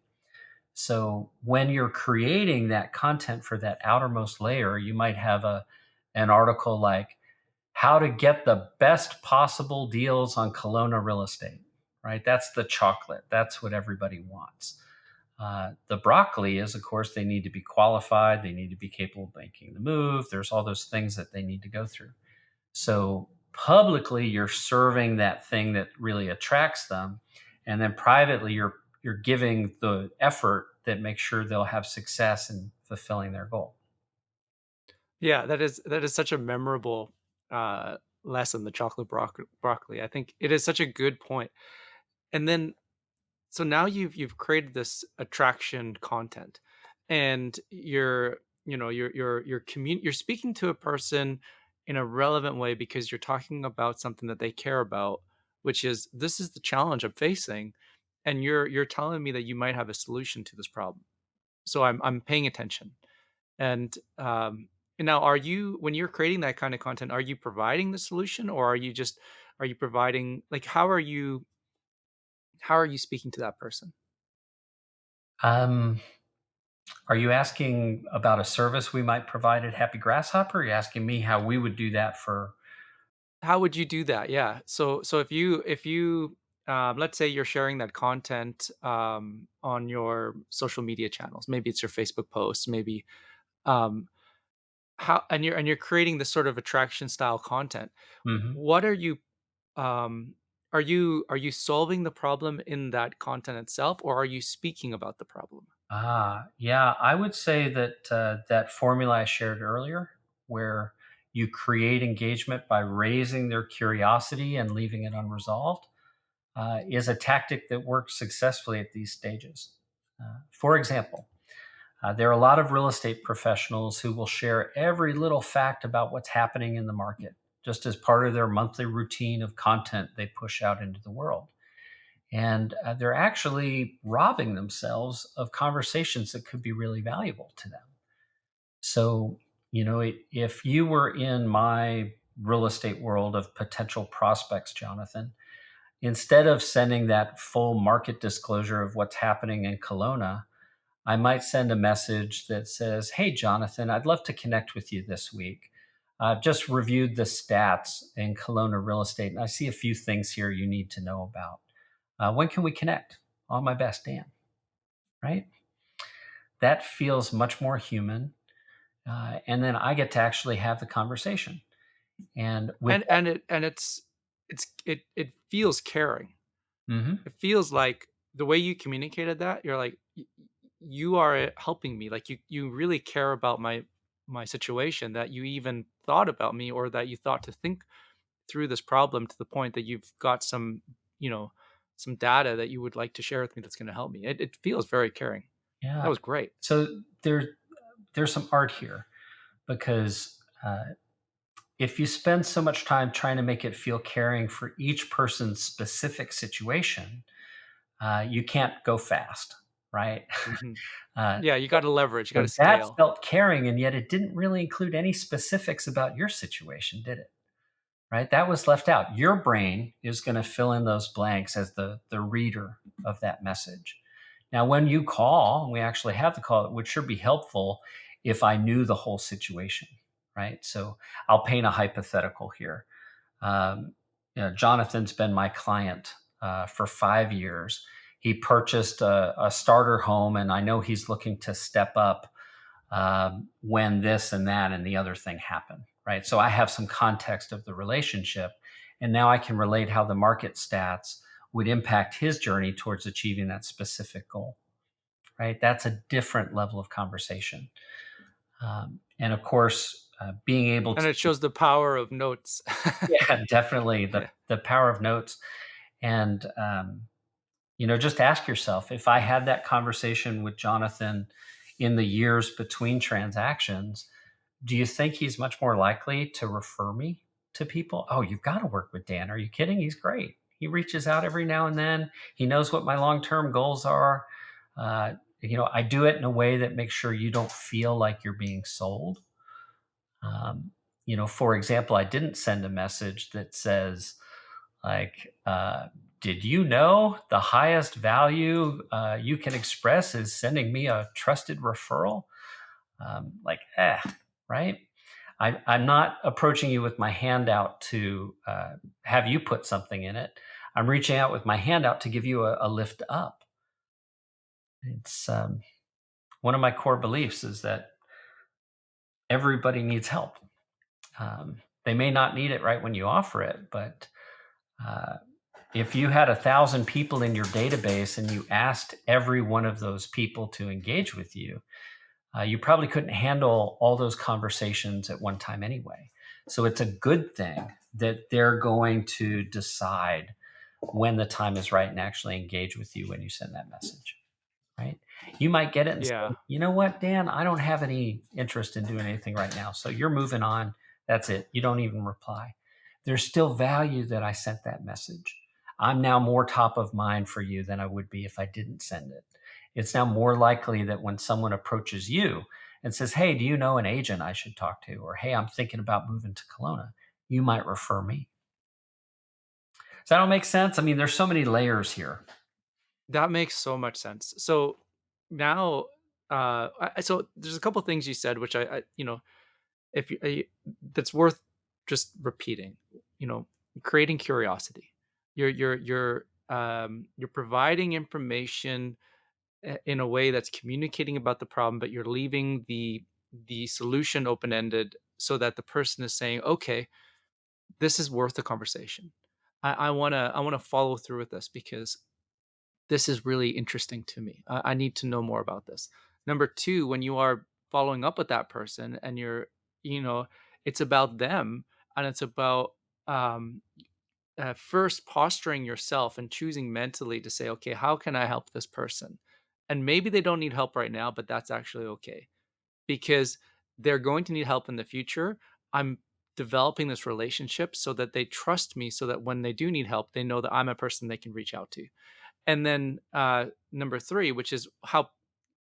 [SPEAKER 2] So when you're creating that content for that outermost layer, you might have an article like how to get the best possible deals on Kelowna real estate, right? That's the chocolate. That's what everybody wants. The broccoli is, of course, they need to be qualified. They need to be capable of making the move. There's all those things that they need to go through. So publicly, you're serving that thing that really attracts them, and then privately, you're giving the effort that makes sure they'll have success in fulfilling their goal.
[SPEAKER 1] Yeah, that is such a memorable lesson, the chocolate broccoli. I think it is such a good point. And then so now you've created this attraction content, and you're speaking to a person in a relevant way because you're talking about something that they care about, which is this is the challenge I'm facing, and you're telling me that you might have a solution to this problem. So I'm paying attention. And now are you when you're creating that kind of content, are you providing the solution, or are you providing, like, how are you speaking to that person?
[SPEAKER 2] Um, are you asking about a service we might provide at Happy Grasshopper? Are you asking me how we would do that for?
[SPEAKER 1] How would you do that? Yeah. So if you let's say you're sharing that content on your social media channels, maybe it's your Facebook posts, maybe um, how and you're creating this sort of attraction style content.
[SPEAKER 2] Mhm.
[SPEAKER 1] What are you are you solving the problem in that content itself, or are you speaking about the problem?
[SPEAKER 2] Yeah, I would say that that formula I shared earlier, where you create engagement by raising their curiosity and leaving it unresolved, is a tactic that works successfully at these stages. For example, there are a lot of real estate professionals who will share every little fact about what's happening in the market, just as part of their monthly routine of content they push out into the world. And they're actually robbing themselves of conversations that could be really valuable to them. So, if you were in my real estate world of potential prospects, Jonathan, instead of sending that full market disclosure of what's happening in Kelowna, I might send a message that says, "Hey, Jonathan, I'd love to connect with you this week. I've just reviewed the stats in Kelowna real estate, and I see a few things here you need to know about. When can we connect? All my best, Dan." Right? That feels much more human. And then I get to actually have the conversation. And with
[SPEAKER 1] It feels caring.
[SPEAKER 2] Mhm.
[SPEAKER 1] It feels like the way you communicated that, you're like, you are helping me. Like you really care about my situation, that you even thought about me, or that you thought to think through this problem to the point that you've got some, you know, some data that you would like to share with me that's going to help me. It feels very caring.
[SPEAKER 2] Yeah.
[SPEAKER 1] That was great.
[SPEAKER 2] So there's some art here because if you spend so much time trying to make it feel caring for each person's specific situation, you can't go fast, right?
[SPEAKER 1] Hmm.
[SPEAKER 2] uh,
[SPEAKER 1] Yeah, you got to leverage, you got to
[SPEAKER 2] so that
[SPEAKER 1] scale.
[SPEAKER 2] felt caring, and yet it didn't really include any specifics about your situation, did it? Right? That was left out. Your brain is going to fill in those blanks as the reader of that message. Now, when you call, and we actually have the call, it would sure be helpful if I knew the whole situation, right? So I'll paint a hypothetical here. Jonathan's been my client for 5 years. He purchased a starter home, and I know he's looking to step up when this and that and the other thing happen, right? So I have some context of the relationship, and now I can relate how the market stats would impact his journey towards achieving that specific goal, right? That's a different level of conversation. And of course, being able
[SPEAKER 1] And
[SPEAKER 2] to,
[SPEAKER 1] it shows the power of notes.
[SPEAKER 2] yeah, definitely
[SPEAKER 1] Yeah.
[SPEAKER 2] the power of notes. And, just ask yourself, if I had that conversation with Jonathan in the years between transactions, do you think he's much more likely to refer me to people? "Oh, you've got to work with Dan. Are you kidding? He's great. He reaches out every now and then. He knows what my long-term goals are." I do it in a way that makes sure you don't feel like you're being sold. For example, I didn't send a message that says, like, "Did you know the highest value you can express is sending me a trusted referral?" Right? I'm not approaching you with my hand out to have you put something in it. I'm reaching out with my hand out to give you a lift up. It's one of my core beliefs is that everybody needs help. They may not need it right when you offer it, but uh, if you had 1,000 people in your database and you asked every one of those people to engage with you, you probably couldn't handle all those conversations at one time anyway. So it's a good thing that they're going to decide when the time is right and actually engage with you when you send that message, right? You might get it and
[SPEAKER 1] Yeah.
[SPEAKER 2] say, "You know what, Dan, I don't have any interest in doing anything right now." So you're moving on. That's it. You don't even reply. There's still value that I sent that message. I'm now more top of mind for you than I would be if I didn't send it. It's now more likely that when someone approaches you and says, "Hey, do you know an agent I should talk to?" Or, "Hey, I'm thinking about moving to Kelowna," you might refer me. Does that all make sense? I mean, there's so many layers here.
[SPEAKER 1] That makes so much sense. So now, so there's a couple things you said, which if you, that's worth just repeating. You know, creating curiosity. You're providing information in a way that's communicating about the problem, but you're leaving the solution open ended, so that the person is saying, okay, this is worth the conversation. I wanna follow through with this because this is really interesting to me. I need to know more about this. Number two, when you are following up with that person and you know, it's about them, and it's about um, first posturing yourself and choosing mentally to say, okay, how can I help this person? And maybe they don't need help right now, but that's actually okay, because they're going to need help in the future. I'm developing this relationship so that they trust me, so that when they do need help, they know that I'm a person they can reach out to. And then number three, which is how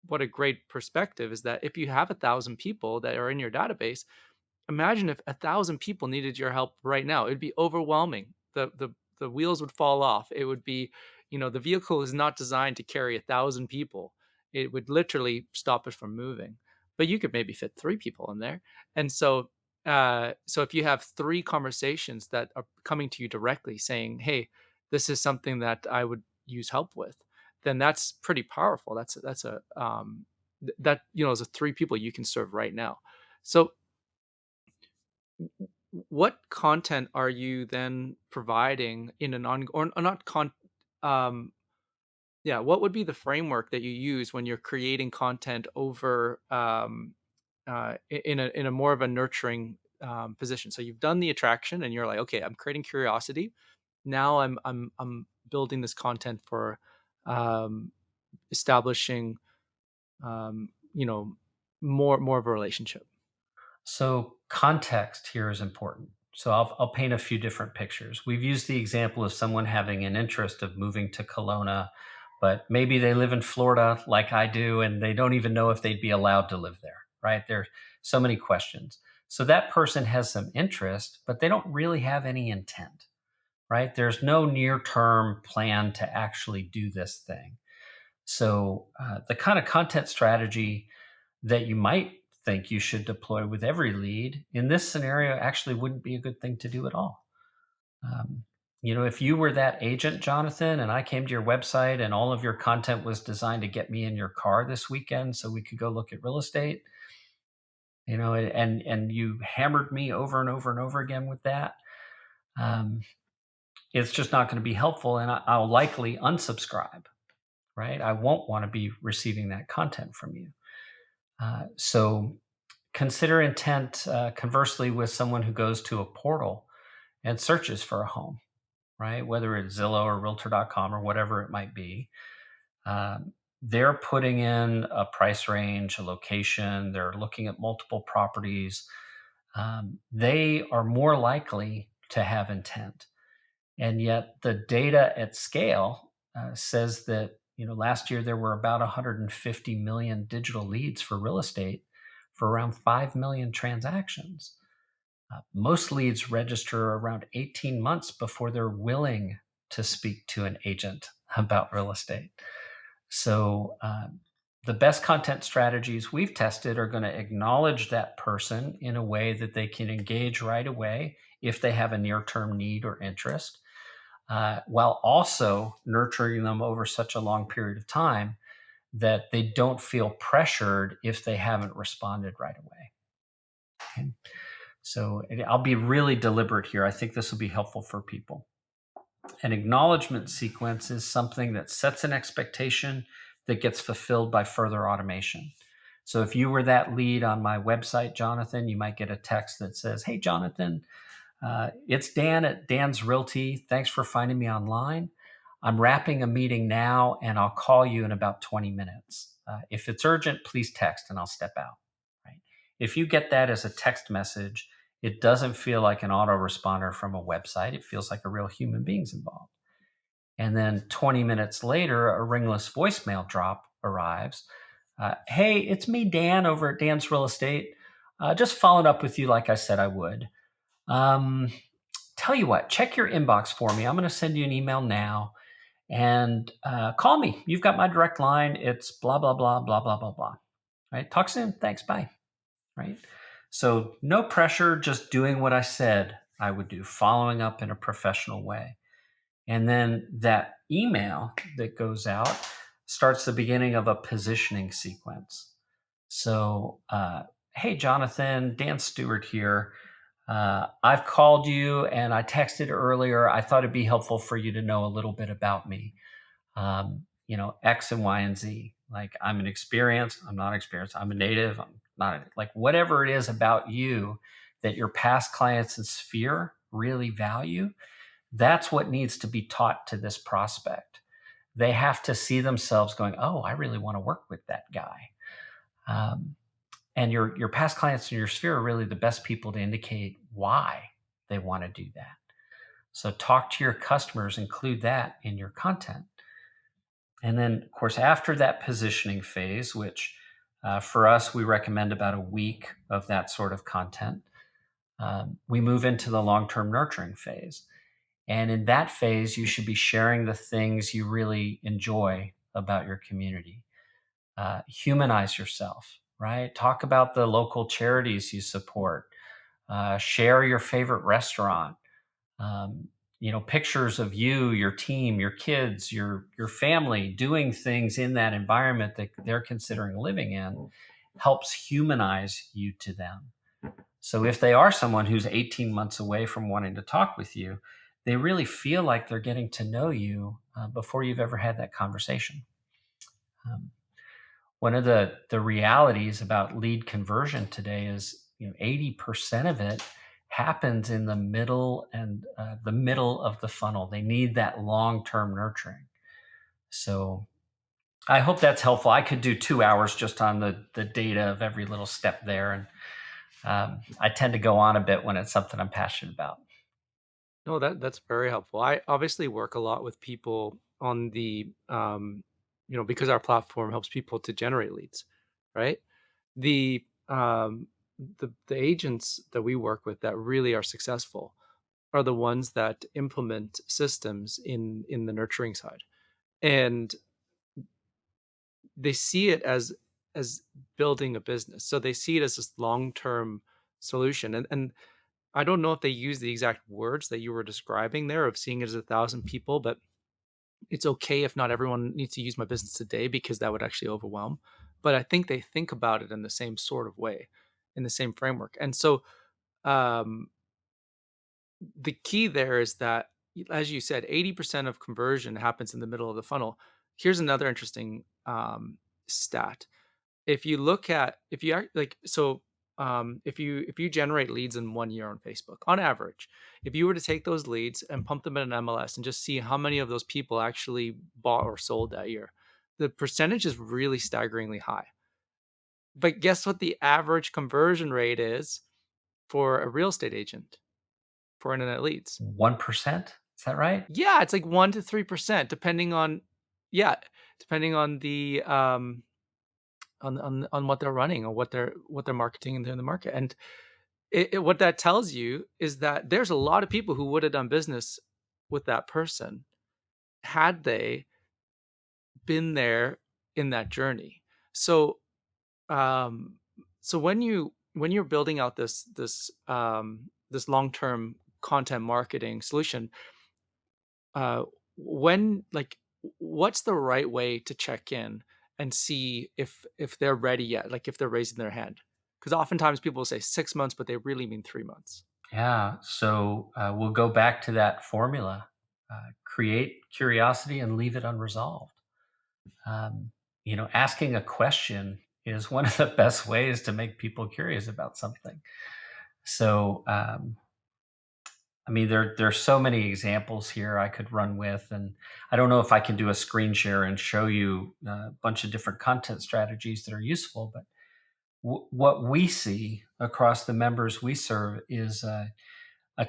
[SPEAKER 1] what a great perspective is, that if you have 1,000 people that are in your database, imagine if 1,000 people needed your help right now. It'd be overwhelming. The wheels would fall off. It would be, the vehicle is not designed to carry 1,000 people. it would literally stop it from moving. But you could maybe fit 3 people in there. And so, so if you have 3 conversations that are coming to you directly saying, "Hey, this is something that I would use help with," then that's pretty powerful. That's a, that, is a 3 people you can serve right now. So what content are you then providing in an on or not um yeah, what would be the framework that you use when you're creating content over in a more of a nurturing position? So you've done the attraction and you're like, okay, I'm creating curiosity. Now I'm building this content for um establishing you know more of a relationship.
[SPEAKER 2] So context here is important. So I'll paint a few different pictures. We've used the example of someone having an interest of moving to Kelowna, but maybe they live in Florida like I do, and they don't even know if they'd be allowed to live there, right? There are so many questions. So that person has some interest, but they don't really have any intent, right? There's no near term plan to actually do this thing. So the kind of content strategy that you might think you should deploy with every lead in this scenario actually wouldn't be a good thing to do at all. Um, if you were that agent, Jonathan, and I came to your website and all of your content was designed to get me in your car this weekend so we could go look at real estate, and you hammered me over and over and over again with that, um, it's just not going to be helpful, and I'll likely unsubscribe. Right? I won't want to be receiving that content from you. So consider intent conversely with someone who goes to a portal and searches for a home, right? Whether it's Zillow or Realtor.com or whatever it might be. They're putting in a price range, a location, they're looking at multiple properties. They are more likely to have intent. And yet the data at scale says that last year there were about 150 million digital leads for real estate for around 5 million transactions. Most leads register around 18 months before they're willing to speak to an agent about real estate. So the best content strategies we've tested are going to acknowledge that person in a way that they can engage right away if they have a near-term need or interest, while also nurturing them over such a long period of time that they don't feel pressured if they haven't responded right away. Okay. So I'll be really deliberate here. I think this will be helpful for people. An acknowledgement sequence is something that sets an expectation that gets fulfilled by further automation. So if you were that lead on my website, Jonathan, you might get a text that says, "Hey, Jonathan, it's Dan at Dan's Realty. Thanks for finding me online. I'm wrapping a meeting now and I'll call you in about 20 minutes. If it's urgent, please text and I'll step out." Right? If you get that as a text message, it doesn't feel like an autoresponder from a website. It feels like a real human being's involved. And then 20 minutes later, a ringless voicemail drop arrives. "Hey, it's me, Dan, over at Dan's Real Estate. Just following up with you like I said I would. Um, Tell you what, check your inbox for me. I'm going to send you an email now and call me. You've got my direct line. It's blah, blah, blah, blah, blah, blah, blah." Right? Talk soon. Thanks. Bye. Right? So no pressure, just doing what I said I would do, following up in a professional way. And then that email that goes out starts the beginning of a positioning sequence. So, hey, Jonathan, Dan Stewart here. I've called you and I texted earlier. I thought it'd be helpful for you to know a little bit about me. X and Y and Z. Like I'm not experienced, I'm a native, I'm not like whatever it is about you that your past clients and sphere really value. That's what needs to be taught to this prospect. They have to see themselves going, "Oh, I really want to work with that guy." Um, and your past clients in your sphere are really the best people to indicate why they want to do that. So talk to your customers, include that in your content. And then, of course, after that positioning phase, which for us, we recommend about a week of that sort of content, we move into the long term nurturing phase. And in that phase, you should be sharing the things you really enjoy about your community. Humanize yourself, right? Talk about the local charities you support. Share your favorite restaurant. Um, pictures of you, your team, your kids, your family doing things in that environment that they're considering living in helps humanize you to them. So if they are someone who's 18 months away from wanting to talk with you, they really feel like they're getting to know you before you've ever had that conversation. Um, One of the realities about lead conversion today is 80% of it happens in the middle and the middle of the funnel. They need that long-term nurturing. So I hope that's helpful. I could do 2 hours just on the data of every little step there, and I tend to go on a bit when it's something I'm passionate about.
[SPEAKER 1] No, that's very helpful. I obviously work a lot with people on the, because our platform helps people to generate leads, right? The the agents that we work with that really are successful are the ones that implement systems in the nurturing side, and they see it as building a business. So they see it as this long term solution, and I don't know if they use the exact words that you were describing there of seeing it as 1,000 people, but it's okay if not everyone needs to use my business today because that would actually overwhelm. But I think they think about it in the same sort of way, in the same framework. And so um, the key there is that, as you said, 80% of conversion happens in the middle of the funnel. Here's another interesting stat. If you look at, if you act like, so if you generate leads in 1 year on Facebook, on average, if you were to take those leads and pump them in an MLS and just see how many of those people actually bought or sold that year, the percentage is really staggeringly high. But guess what the average conversion rate is for a real estate agent for internet leads?
[SPEAKER 2] 1%, is that right?
[SPEAKER 1] Yeah, it's like 1 to 3%, depending on, yeah, depending on the on what they're running or what they're marketing in the market. And what that tells you is that there's a lot of people who would have done business with that person had they been there in that journey. So, um, so when you're building out this long term content marketing solution, uh, when like what's the right way to check in and see if they're ready yet, like if they're raising their hand? Because oftentimes people will say 6 months, but they really mean 3 months.
[SPEAKER 2] Yeah. So we'll go back to that formula: create curiosity and leave it unresolved. Um, Asking a question is one of the best ways to make people curious about something. So, there's so many examples here I could run with, and I don't know if I can do a screen share and show you a bunch of different content strategies that are useful. But what we see across the members we serve is a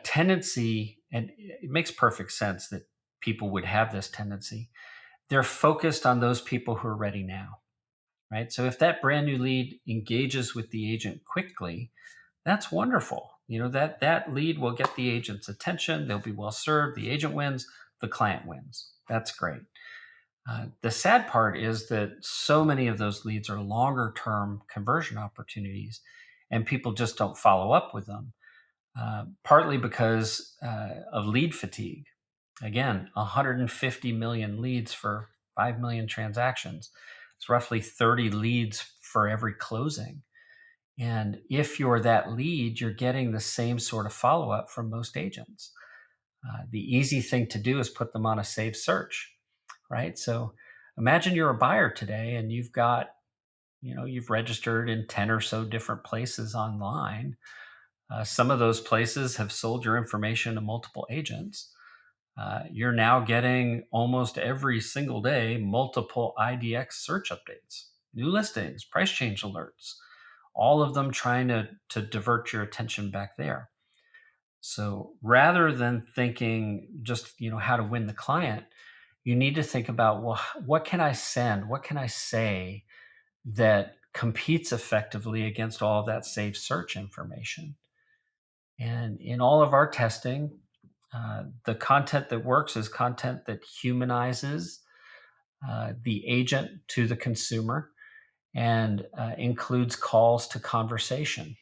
[SPEAKER 2] tendency, and it makes perfect sense that people would have this tendency. They're focused on those people who are ready now, right? So if that brand new lead engages with the agent quickly, that's wonderful. That lead will get the agent's attention. They'll be well served. The agent wins. The client wins. That's great. The sad part is that so many of those leads are longer term conversion opportunities, and people just don't follow up with them, partly because of lead fatigue. Again, 150 million leads for 5 million transactions. It's roughly 30 leads for every closing. And if you're that lead, you're getting the same sort of follow up from most agents. The easy thing to do is put them on a saved search, right? So imagine you're a buyer today and you've registered in 10 or so different places online. Some of those places have sold your information to multiple agents. You're now getting almost every single day multiple IDX search updates, new listings, price change alerts, all of them trying to divert your attention back there. So rather than thinking just how to win the client, you need to think about, well, what can I send? What can I say that competes effectively against all of that saved search information? And in all of our testing, the content that works is content that humanizes the agent to the consumer. and includes calls to conversation,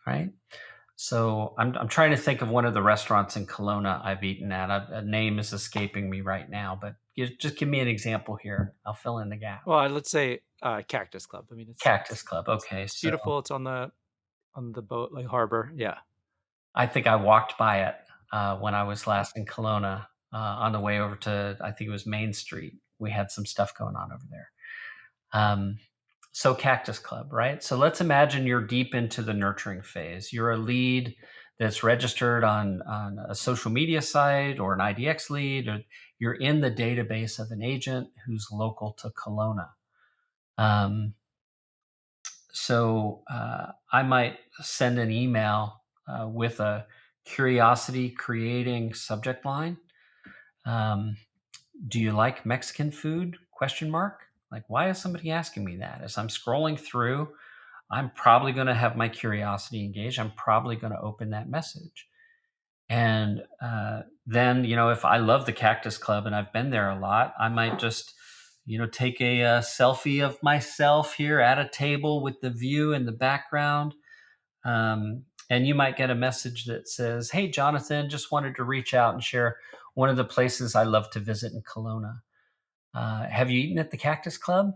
[SPEAKER 2] right? So I'm trying to think of one of the restaurants in Kelowna I've eaten at. A name is escaping me right now, but just give me an example here. I'll fill in the gap.
[SPEAKER 1] Well, let's say, Cactus Club. I mean,
[SPEAKER 2] Cactus Club. Okay,
[SPEAKER 1] it's
[SPEAKER 2] so
[SPEAKER 1] beautiful. It's on the boat, like, harbor. Yeah.
[SPEAKER 2] I think I walked by it when I was last in Kelowna on the way over to, I think it was Main Street. We had some stuff going on over there. Um, so Cactus Club, right? So let's imagine you're deep into the nurturing phase. You're a lead that's registered on a social media site or an IDX lead, or you're in the database of an agent who's local to Kelowna. Um, so I might send an email with a curiosity creating subject line. Um, do you like Mexican food? Question mark. Like, why is somebody asking me that? As I'm scrolling through, I'm probably going to have my curiosity engaged. I'm probably going to open that message. And then, if I love the Cactus Club and I've been there a lot, I might just, take a selfie of myself here at a table with the view in the background. And you might get a message that says, "Hey, Jonathan, just wanted to reach out and share one of the places I love to visit in Kelowna. Have you eaten at the Cactus Club?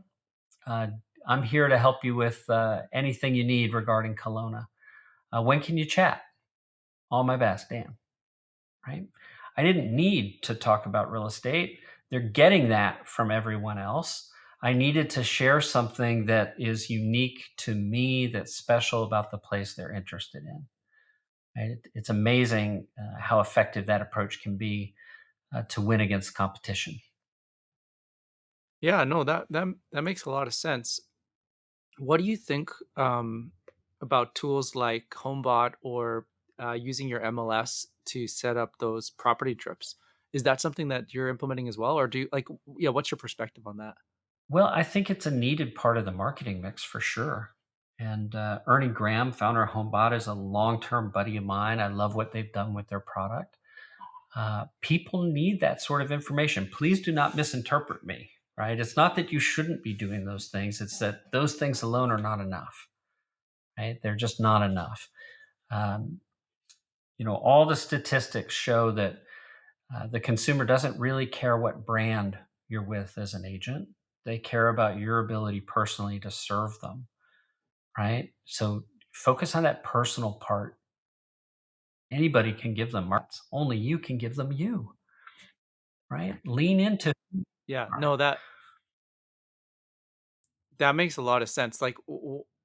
[SPEAKER 2] Uh, I'm here to help you with anything you need regarding Kelowna. When can you chat? All my best, Dan." Right? I didn't need to talk about real estate. They're getting that from everyone else. I needed to share something that is unique to me, that's special about the place they're interested in. Right? It's amazing how effective that approach can be to win against competition.
[SPEAKER 1] Yeah, no, that makes a lot of sense. What do you think, about tools like HomeBot or, using your MLS to set up those property trips? Is that something that you're implementing as well, or do you like, yeah, what's your perspective on that?
[SPEAKER 2] Well, I think it's a needed part of the marketing mix for sure. And Ernie Graham, founder of HomeBot, is a long-term buddy of mine. I love what they've done with their product. People need that sort of information. Please do not misinterpret me, right? It's not that you shouldn't be doing those things. It's that those things alone are not enough, right? They're just not enough. Um, all the statistics show that the consumer doesn't really care what brand you're with as an agent. They care about your ability personally to serve them, right? So focus on that personal part. Anybody can give them marks. Only you can give them you, right? Lean into
[SPEAKER 1] Yeah, no, that makes a lot of sense. Like,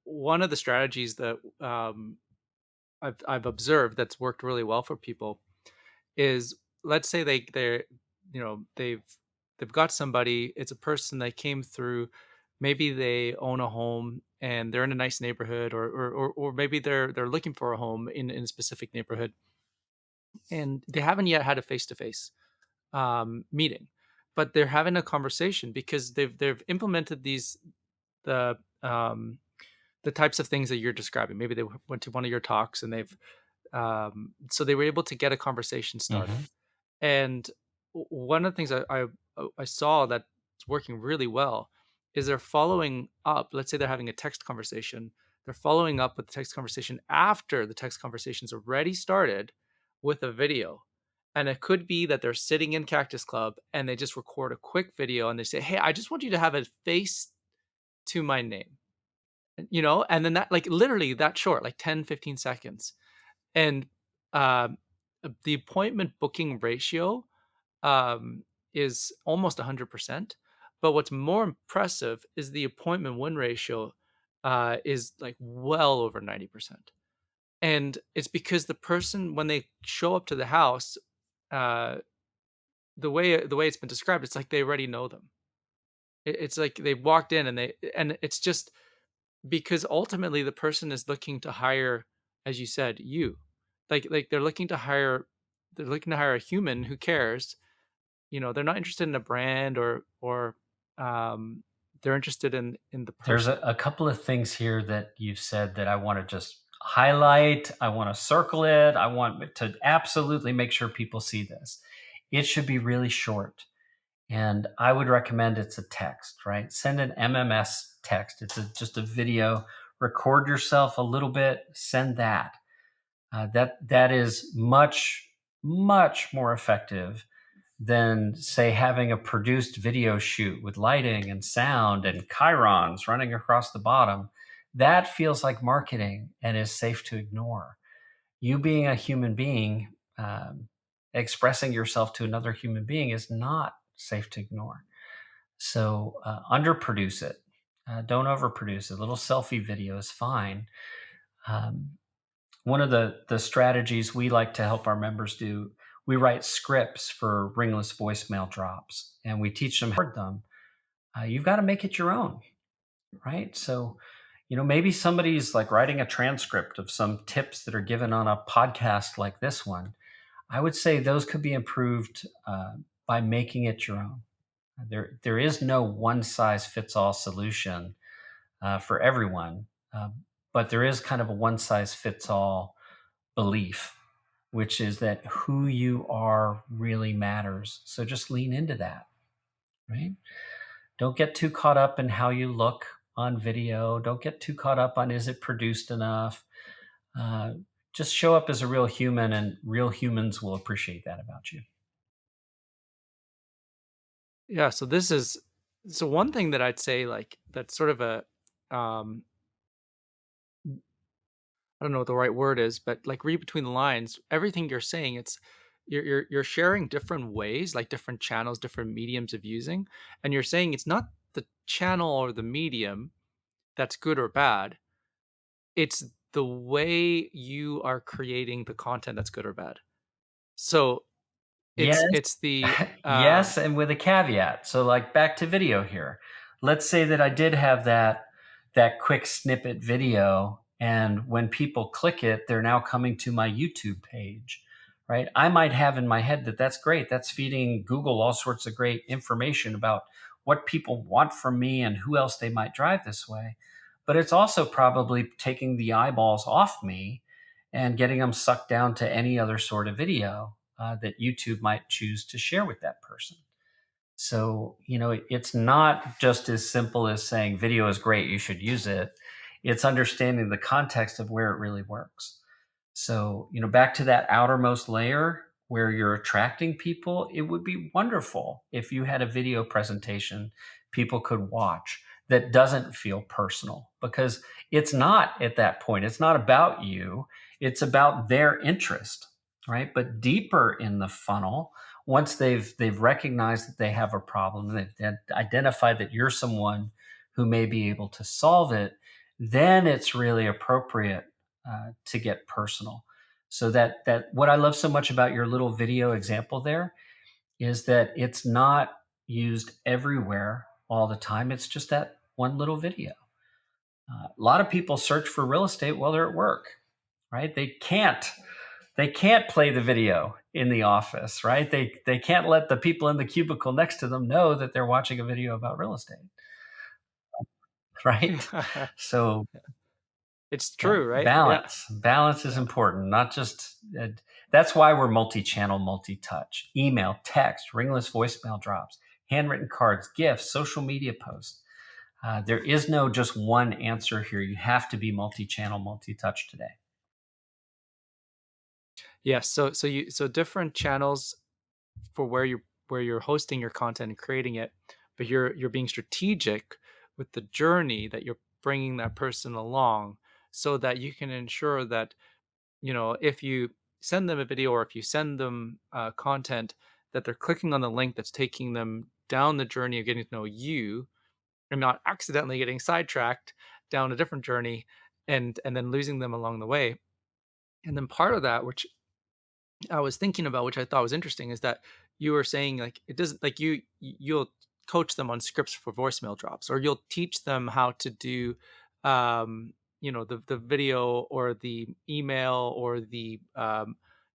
[SPEAKER 1] one of the strategies that, I've observed that's worked really well for people is, let's say they're, they've got somebody, it's a person that came through, maybe they own a home and they're in a nice neighborhood, or maybe they're looking for a home in a specific neighborhood, and they haven't yet had a face-to-face meeting, but they're having a conversation because they've implemented the um the types of things that you're describing. Maybe they went to one of your talks and so they were able to get a conversation started.
[SPEAKER 2] Mhm.
[SPEAKER 1] And one of the things I saw that's working really well is they're following up. Let's say they're having a text conversation. They're following up with the text conversation after the text conversation's already started with a video. And it could be that they're sitting in Cactus Club and they just record a quick video and they say, "Hey, I just want you to have a face to my name." And then that, like, literally that short, like 10, 15 seconds. And um, the appointment booking ratio is almost 100%. But what's more impressive is the appointment win ratio is like well over 90%. And it's because the person, when they show up to the house, uh, the way it's been described, it's like they already know them. It's like they walked in and it's just because ultimately the person is looking to hire, as you said, you. Like they're looking to hire a human who cares. They're not interested in a brand or um they're interested in the
[SPEAKER 2] There's a,
[SPEAKER 1] person.
[SPEAKER 2] a couple of things here that you've said that I want to just highlight. I want to circle it. I want to absolutely make sure people see this. It should be really short. And I would recommend it's a text, right? Send an MMS text. Just a video. Record yourself a little bit. Send that. That is much more effective than, say, having a produced video shoot with lighting and sound and chyrons running across the bottom. That feels like marketing and is safe to ignore. You being a human being, expressing yourself to another human being is not safe to ignore. So underproduce it. Don't overproduce it. A little selfie video is fine. Um, One of the strategies we like to help our members do, we write scripts for ringless voicemail drops, and we teach them how to record them. You've got to make it your own, right? So, maybe somebody's like writing a transcript of some tips that are given on a podcast like this one. I would say those could be improved by making it your own. There is no one size fits all solution for everyone, but there is kind of a one size fits all belief, which is that who you are really matters. So just lean into that, right? Don't get too caught up in how you look on video. Don't get too caught up on is it produced enough. Uh, just show up as a real human, and real humans will appreciate that about you.
[SPEAKER 1] Yeah, so this is so one thing that I'd say, like, that's sort of a, um I don't know what the right word is, but, like, read between the lines. Everything you're saying, it's you're sharing different ways, like different channels, different mediums of using, and you're saying it's not the channel or the medium that's good or bad. It's the way you are creating the content that's good or bad. So
[SPEAKER 2] Yes,
[SPEAKER 1] it's the
[SPEAKER 2] yes, and with a caveat. So, like, back to video here. Let's say that I did have that quick snippet video, and when people click it, they're now coming to my YouTube page, right? I might have in my head that that's great. That's feeding Google all sorts of great information about what people want from me and who else they might drive this way. But it's also probably taking the eyeballs off me and getting them sucked down to any other sort of video that YouTube might choose to share with that person. So, it's not just as simple as saying video is great, you should use it. It's understanding the context of where it really works. So, back to that outermost layer where you're attracting people, it would be wonderful if you had a video presentation people could watch that doesn't feel personal, because it's not at that point. It's not about you, it's about their interest, right? But deeper in the funnel, once they've recognized that they have a problem, they've identified that you're someone who may be able to solve it, then it's really appropriate to get personal. So that what I love so much about your little video example there is that it's not used everywhere all the time. It's just that one little video. A lot of people search for real estate while they're at work, right? They can't play the video in the office, right? They can't let the people in the cubicle next to them know that they're watching a video about real estate, right? So
[SPEAKER 1] it's
[SPEAKER 2] yeah,
[SPEAKER 1] true, right? Yeah.
[SPEAKER 2] balance is
[SPEAKER 1] Yeah.
[SPEAKER 2] important, not just that's why we're multi-channel, multi-touch. Email, text, ringless voicemail drops, handwritten cards, gifts, social media posts. There is no just one answer here. You have to be multi-channel, multi-touch today.
[SPEAKER 1] Yes. So different channels for where you're hosting your content and creating it, but you're being strategic with the journey that you're bringing that person along, so that you can ensure that, if you send them a video or if you send them content, that they're clicking on the link that's taking them down the journey of getting to know you, and not accidentally getting sidetracked down a different journey, and then losing them along the way. And then part of that, which I was thinking about, which I thought was interesting, is that you were saying, like, it doesn't, like, you'll coach them on scripts for voicemail drops, or you'll teach them how to do, the video or the email or the,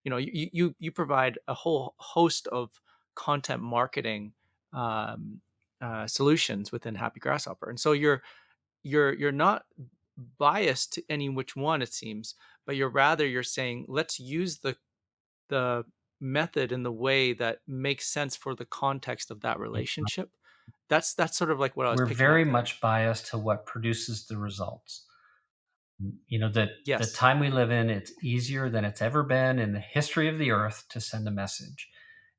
[SPEAKER 1] you provide a whole host of content marketing um, solutions within Happy Grasshopper, and so you're not biased to any which one, it seems, but you're saying, let's use the method in the way that makes sense for the context of that relationship. That's sort of like what I was
[SPEAKER 2] We're
[SPEAKER 1] picking
[SPEAKER 2] very
[SPEAKER 1] up there.
[SPEAKER 2] much biased to what produces the results. That the
[SPEAKER 1] Yes.
[SPEAKER 2] time we live in, it's easier than it's ever been in the history of the earth to send a message.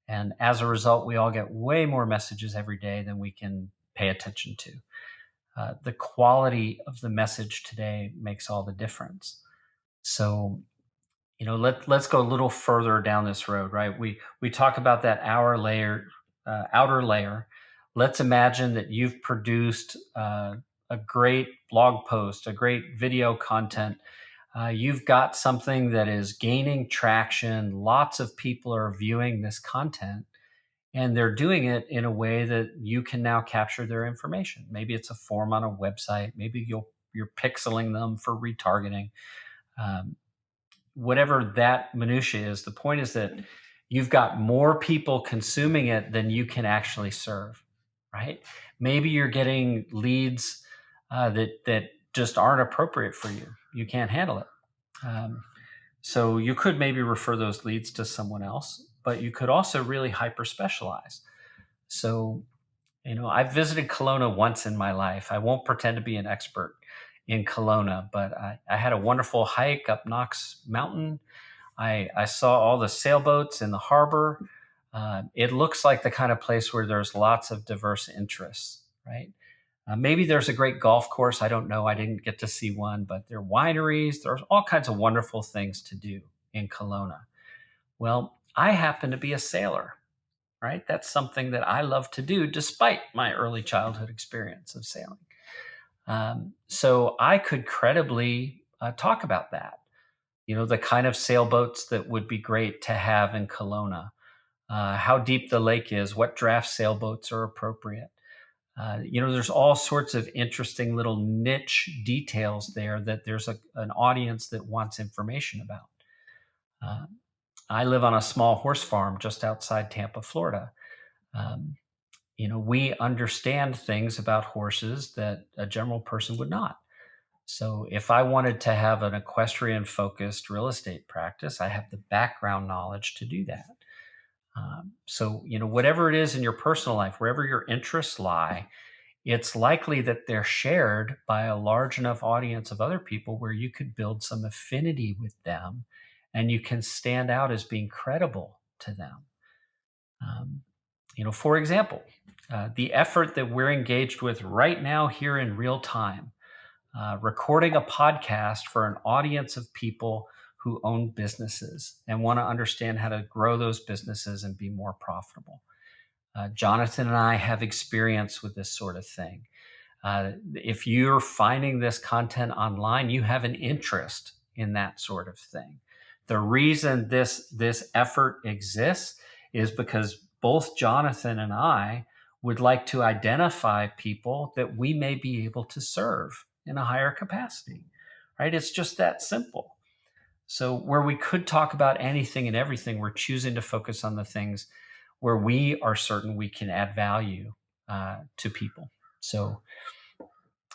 [SPEAKER 2] And as a result, we all get way more messages every day than we can pay attention to. The quality of the message today makes all the difference. So, let's go a little further down this road, right? We talk about that outer layer. Let's imagine that you've produced a great blog post, a great video content. You've got something that is gaining traction. Lots of people are viewing this content, and they're doing it in a way that you can now capture their information. Maybe it's a form on a website. Maybe you're pixeling them for retargeting. Um, Whatever that minutia is, the point is that you've got more people consuming it than you can actually serve, right? Maybe you're getting leads that just aren't appropriate for you. You can't handle it. Um, so you could maybe refer those leads to someone else, but you could also really hyper specialize. So, I've visited Kelowna once in my life. I won't pretend to be an expert in Kelowna, but I had a wonderful hike up Knox Mountain. I saw all the sailboats in the harbor. It looks like the kind of place where there's lots of diverse interests, right? Maybe there's a great golf course. I don't know. I didn't get to see one, but there are wineries. There's all kinds of wonderful things to do in Kelowna. Well, I happen to be a sailor, right? That's something that I love to do despite my early childhood experience of sailing. So I could credibly talk about that. The kind of sailboats that would be great to have in Kelowna, how deep the lake is, what draft sailboats are appropriate. There's all sorts of interesting little niche details there that there's an audience that wants information about. Uh, I live on a small horse farm just outside Tampa, Florida. Um, we understand things about horses that a general person would not. So if I wanted to have an equestrian focused real estate practice, I have the background knowledge to do that. So, whatever it is in your personal life, wherever your interests lie, it's likely that they're shared by a large enough audience of other people where you could build some affinity with them and you can stand out as being credible to them. Um, for example, the effort that we're engaged with right now here in real time, recording a podcast for an audience of people who own businesses and want to understand how to grow those businesses and be more profitable. Jonathan and I have experience with this sort of thing. If you're finding this content online, you have an interest in that sort of thing. The reason this effort exists is because both Jonathan and I would like to identify people that we may be able to serve in a higher capacity, right? It's just that simple. So where we could talk about anything and everything, we're choosing to focus on the things where we are certain we can add value to people. So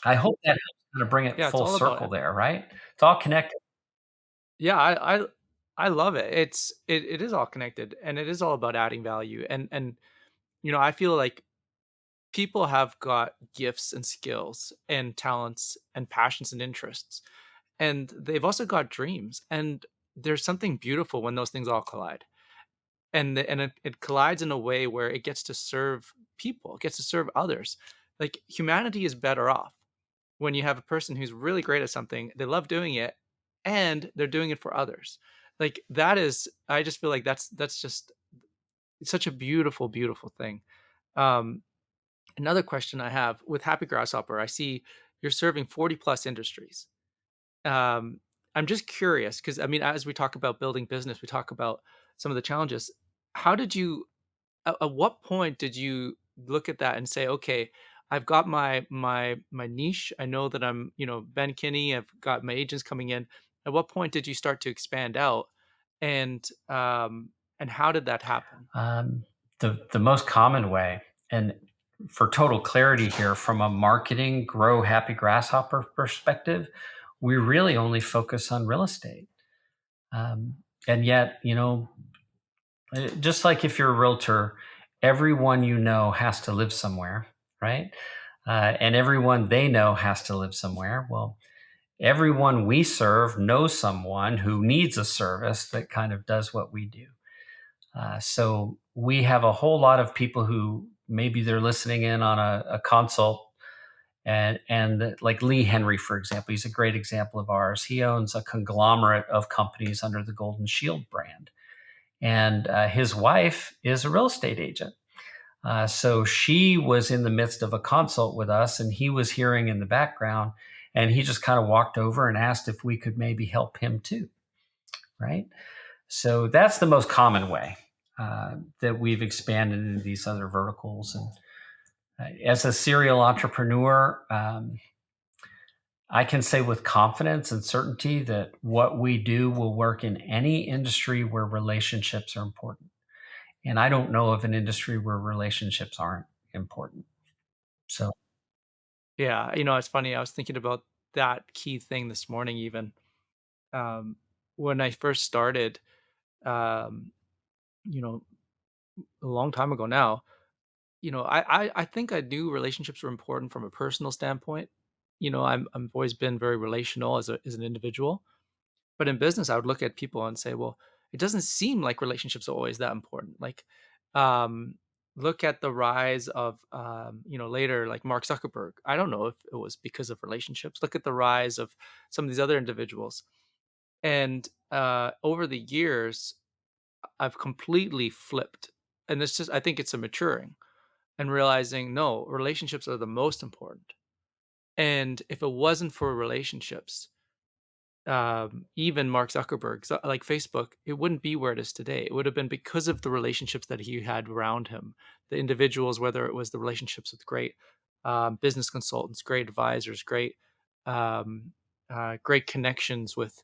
[SPEAKER 2] I hope that helps kind of bring it
[SPEAKER 1] Yeah, it's
[SPEAKER 2] full
[SPEAKER 1] all about
[SPEAKER 2] circle there, right? It's all connected.
[SPEAKER 1] yeah, I love it. It is all connected, and it is all about adding value. And I feel like people have got gifts and skills and talents and passions and interests, and they've also got dreams. And there's something beautiful when those things all collide. And it collides in a way where it gets to serve people, it gets to serve others. Like, humanity is better off when you have a person who's really great at something, they love doing it, and they're doing it for others. Like, that is, I just feel like that's just such a beautiful, beautiful thing. Um, Another question I have with Happy Grasshopper, I see you're serving 40 plus industries. Um, I'm just curious because, I mean, as we talk about building business, we talk about some of the challenges. How did you at what point did you look at that and say, "Okay, I've got my niche. I know that I'm, Ben Kinney. I've got my agents coming in." At what point did you start to expand out, and how did that happen?
[SPEAKER 2] Um, the most common way, and for total clarity here, from a marketing grow happy grasshopper perspective, we really only focus on real estate. And yet, Just like if you're a realtor, everyone you know has to live somewhere, right? And everyone they know has to live somewhere. Well, everyone we serve knows someone who needs a service that kind of does what we do. So we have a whole lot of people who maybe they're listening in on a consult, and like Lee Henry, for example, he's a great example of ours. He owns a conglomerate of companies under the Golden Shield brand, and his wife is a real estate agent. So she was in the midst of a consult with us, and he was hearing in the background, and he just kind of walked over and asked if we could maybe help him too, right? So that's the most common way that we've expanded into these other verticals. And as a serial entrepreneur, I can say with confidence and certainty that what we do will work in any industry where relationships are important. And I don't know of an industry where relationships aren't important. So
[SPEAKER 1] Yeah, it's funny, I was thinking about that key thing this morning even. Um, when I first started, um, you know, a long time ago now, I think I knew relationships were important from a personal standpoint. I've always been very relational as an individual, but in business, I would look at people and say, well, it doesn't seem like relationships are always that important. Like, um, look at the rise of, later, like Mark Zuckerberg. I don't know if it was because of relationships. Look at the rise of some of these other individuals. And over the years, I've completely flipped. And this just, I think it's a maturing and realizing, no, relationships are the most important. And if it wasn't for relationships, even Mark Zuckerberg, like Facebook, it wouldn't be where it is today. It would have been because of the relationships that he had around him, the individuals, whether it was the relationships with great business consultants, great advisors, um, great connections with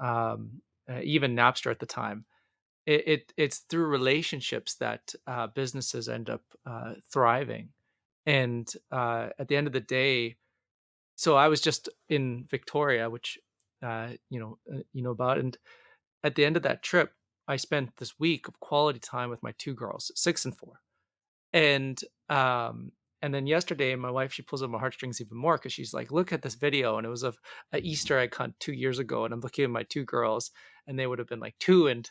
[SPEAKER 1] even Napster at the time. It's through relationships that businesses end up thriving. And at the end of the day, so I was just in Victoria, which you know about, and at the end of that trip, I spent this week of quality time with my two girls, 6 and 4, and um, and then yesterday, my wife, she pulls up my heartstrings even more because she's like, "Look at this video," and it was of a Easter egg hunt 2 years ago, and I'm looking at my two girls, and they would have been like 2 and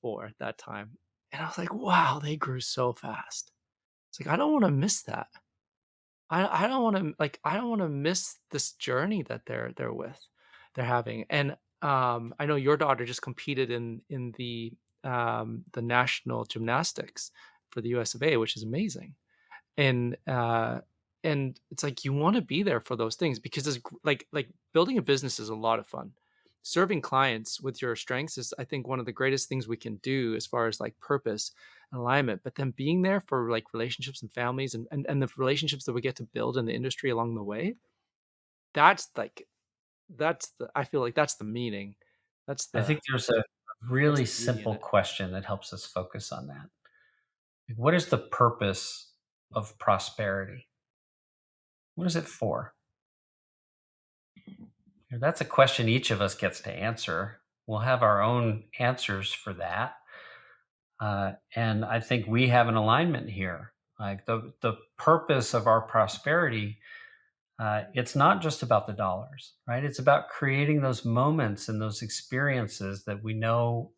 [SPEAKER 1] 4 at that time, and I was like, "Wow, they grew so fast." It's like I don't want to miss that. I don't wanna I don't wanna miss this journey that they're having, and, I know your daughter just competed in the national gymnastics for the US of A, which is amazing, and, it's like you wanna be there for those things because it's building a business is a lot of fun. Serving clients with your strengths is, I think, one of the greatest things we can do as far as, like, purpose and alignment, but then being there for, like, relationships and families and the relationships that we get to build in the industry along the way, that's, like that's the I feel like that's the meaning. That's
[SPEAKER 2] I
[SPEAKER 1] the
[SPEAKER 2] think there's a
[SPEAKER 1] that's
[SPEAKER 2] really
[SPEAKER 1] the beauty in
[SPEAKER 2] simple
[SPEAKER 1] it.
[SPEAKER 2] question that helps us focus on that. What is the purpose of prosperity? What is it for? That's a question each of us gets to answer. We'll have our own answers for that. And I think we have an alignment here. Like the purpose of our prosperity, it's not just about the dollars, right? It's about creating those moments and those experiences that we know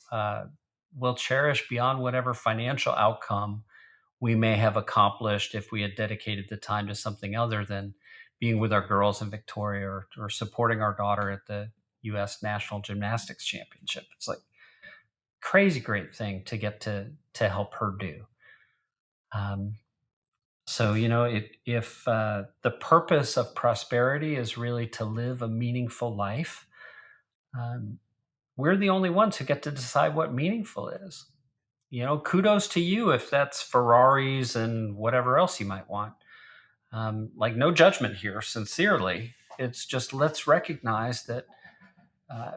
[SPEAKER 2] we'll cherish beyond whatever financial outcome we may have accomplished if we had dedicated the time to something other than being with our girls in Victoria, or supporting our daughter at the U.S. National Gymnastics Championship. It's like crazy great thing to get to help her do. Um, so if the purpose of prosperity is really to live a meaningful life, um, we're the only ones who get to decide what meaningful is. Kudos to you if that's Ferraris and whatever else you might want. Like, no judgment here, sincerely. It's just, let's recognize that uh,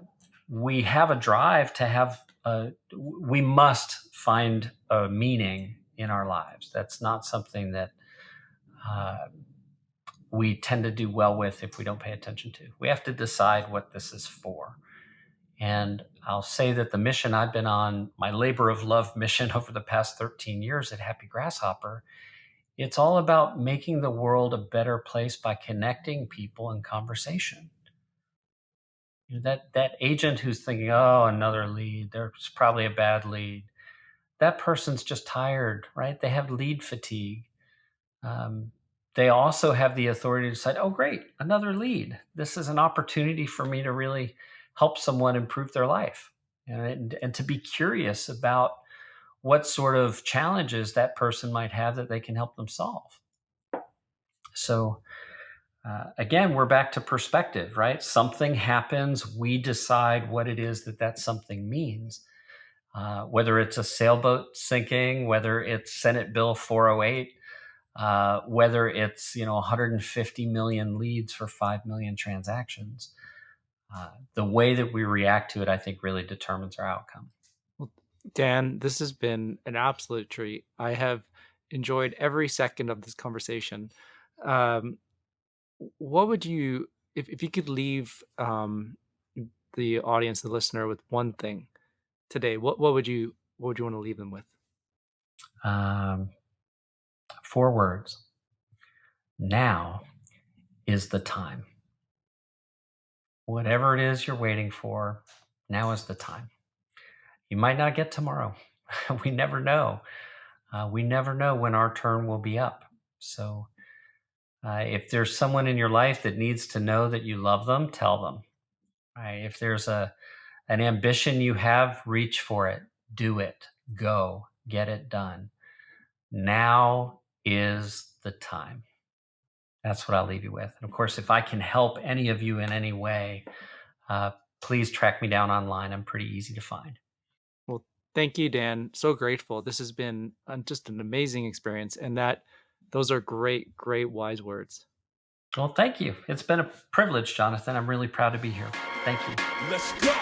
[SPEAKER 2] we have a drive to we must find a meaning in our lives. That's not something that uh, we tend to do well with if we don't pay attention to. We have to decide what this is for. And I'll say that the mission I've been on, my labor of love mission over the past 13 years at Happy Grasshopper, it's all about making the world a better place by connecting people in conversation. That agent who's thinking, "Oh, another lead. There's probably a bad lead." That person's just tired, right? They have lead fatigue. Um, they also have the authority to decide, "Oh, great, another lead. This is an opportunity for me to really help someone improve their life," and to be curious about what sort of challenges that person might have that they can help them solve. So again, we're back to perspective, right? Something happens, we decide what it is that that something means. Whether it's a sailboat sinking, whether it's Senate Bill 408, whether it's 150 million leads for 5 million transactions. The way that we react to it, I think, really determines our outcome.
[SPEAKER 1] Well, Dan, this has been an absolute treat. I have enjoyed every second of this conversation. Um, what would you, if you could leave the audience, the listener, with one thing today, what would you want to leave them with?
[SPEAKER 2] Um, 4 words. Now is the time. Whatever it is you're waiting for, now is the time. You might not get tomorrow. We never know. We never know when our turn will be up. So if there's someone in your life that needs to know that you love them, tell them. Right? If there's an ambition you have, reach for it, do it, go, get it done. Now is the time. That's what I'll leave you with. And of course, if I can help any of you in any way, uh, please track me down online. I'm pretty easy to find.
[SPEAKER 1] Well, thank you, Dan. So grateful. This has been just an amazing experience, and those are great, great wise words.
[SPEAKER 2] Well, thank you. It's been a privilege, Jonathan. I'm really proud to be here. Thank you.
[SPEAKER 3] Let's go.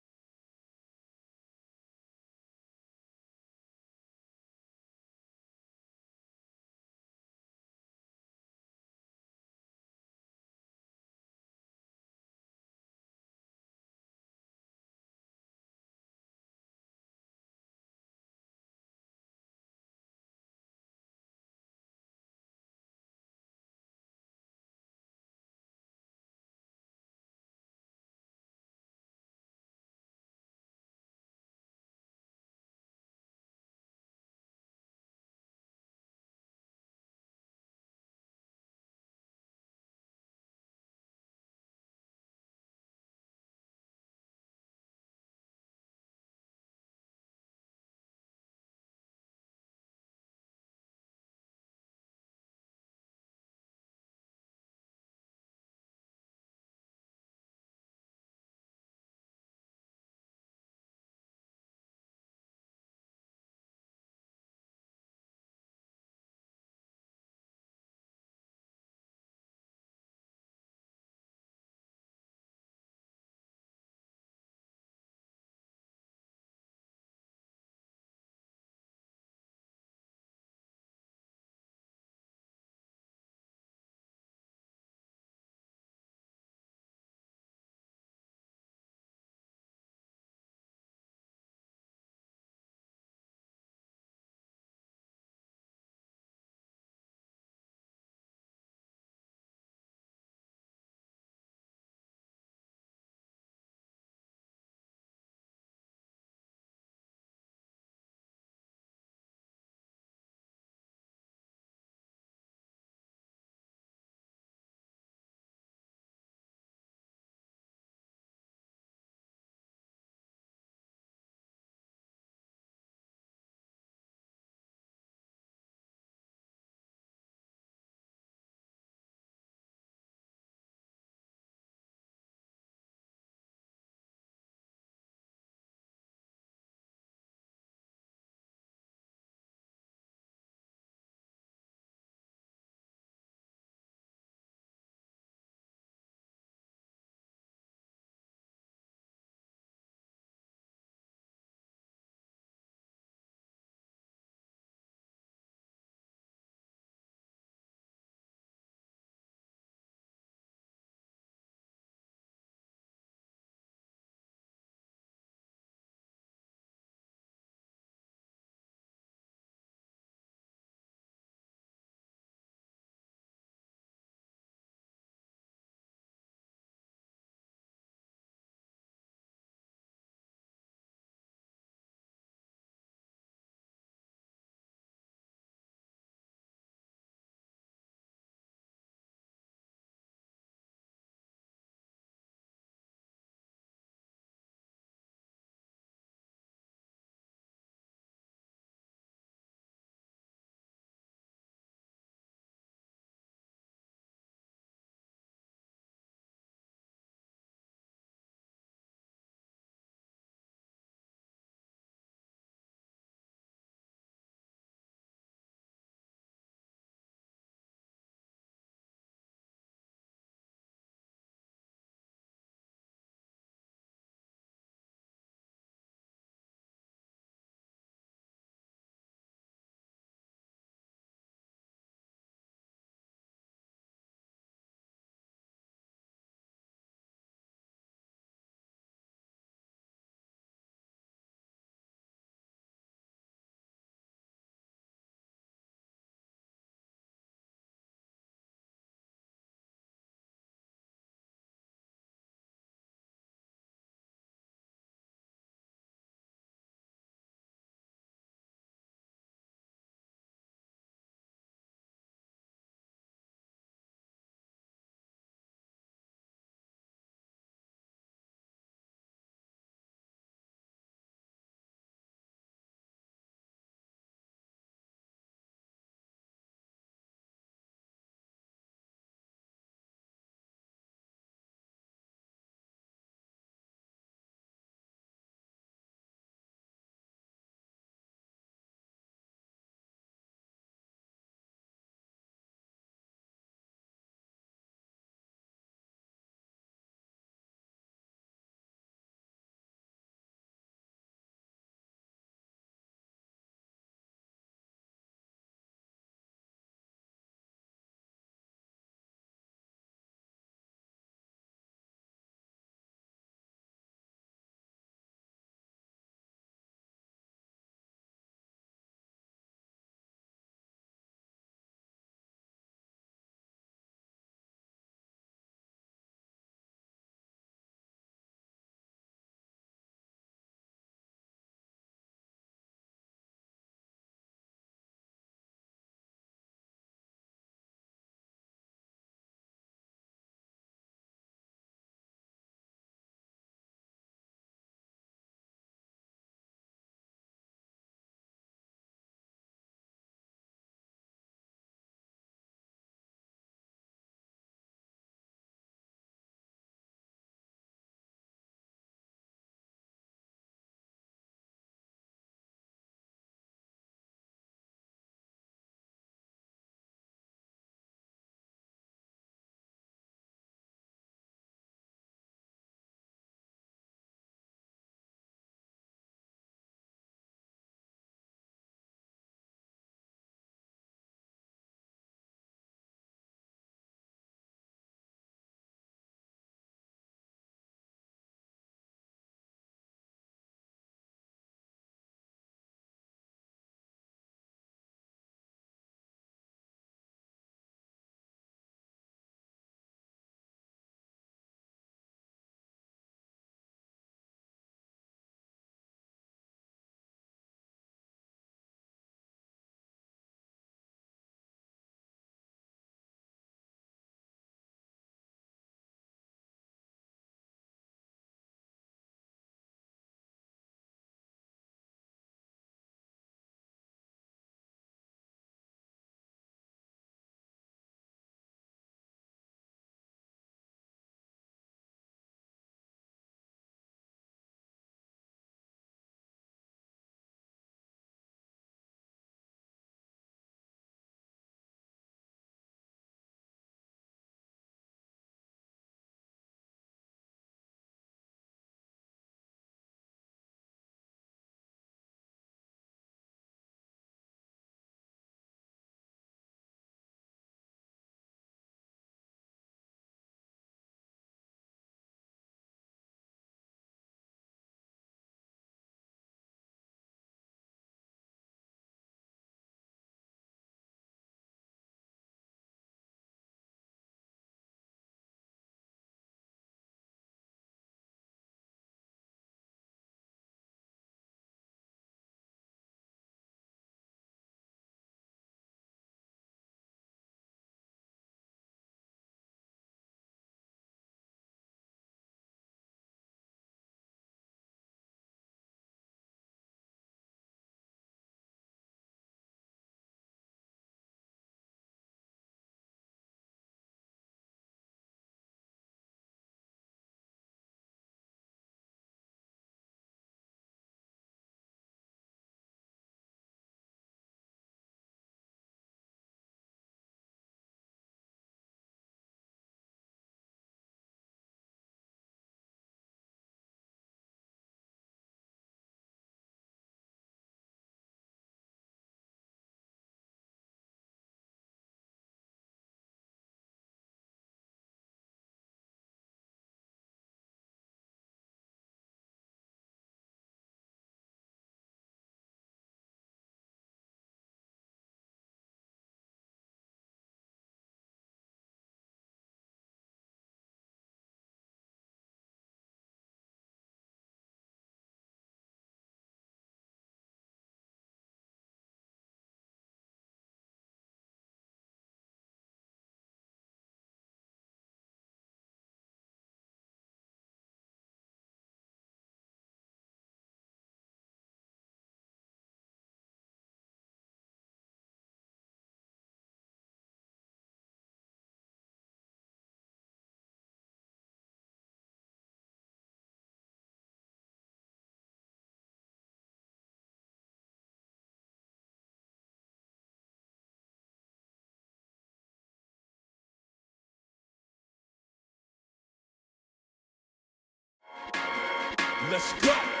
[SPEAKER 3] Let's go.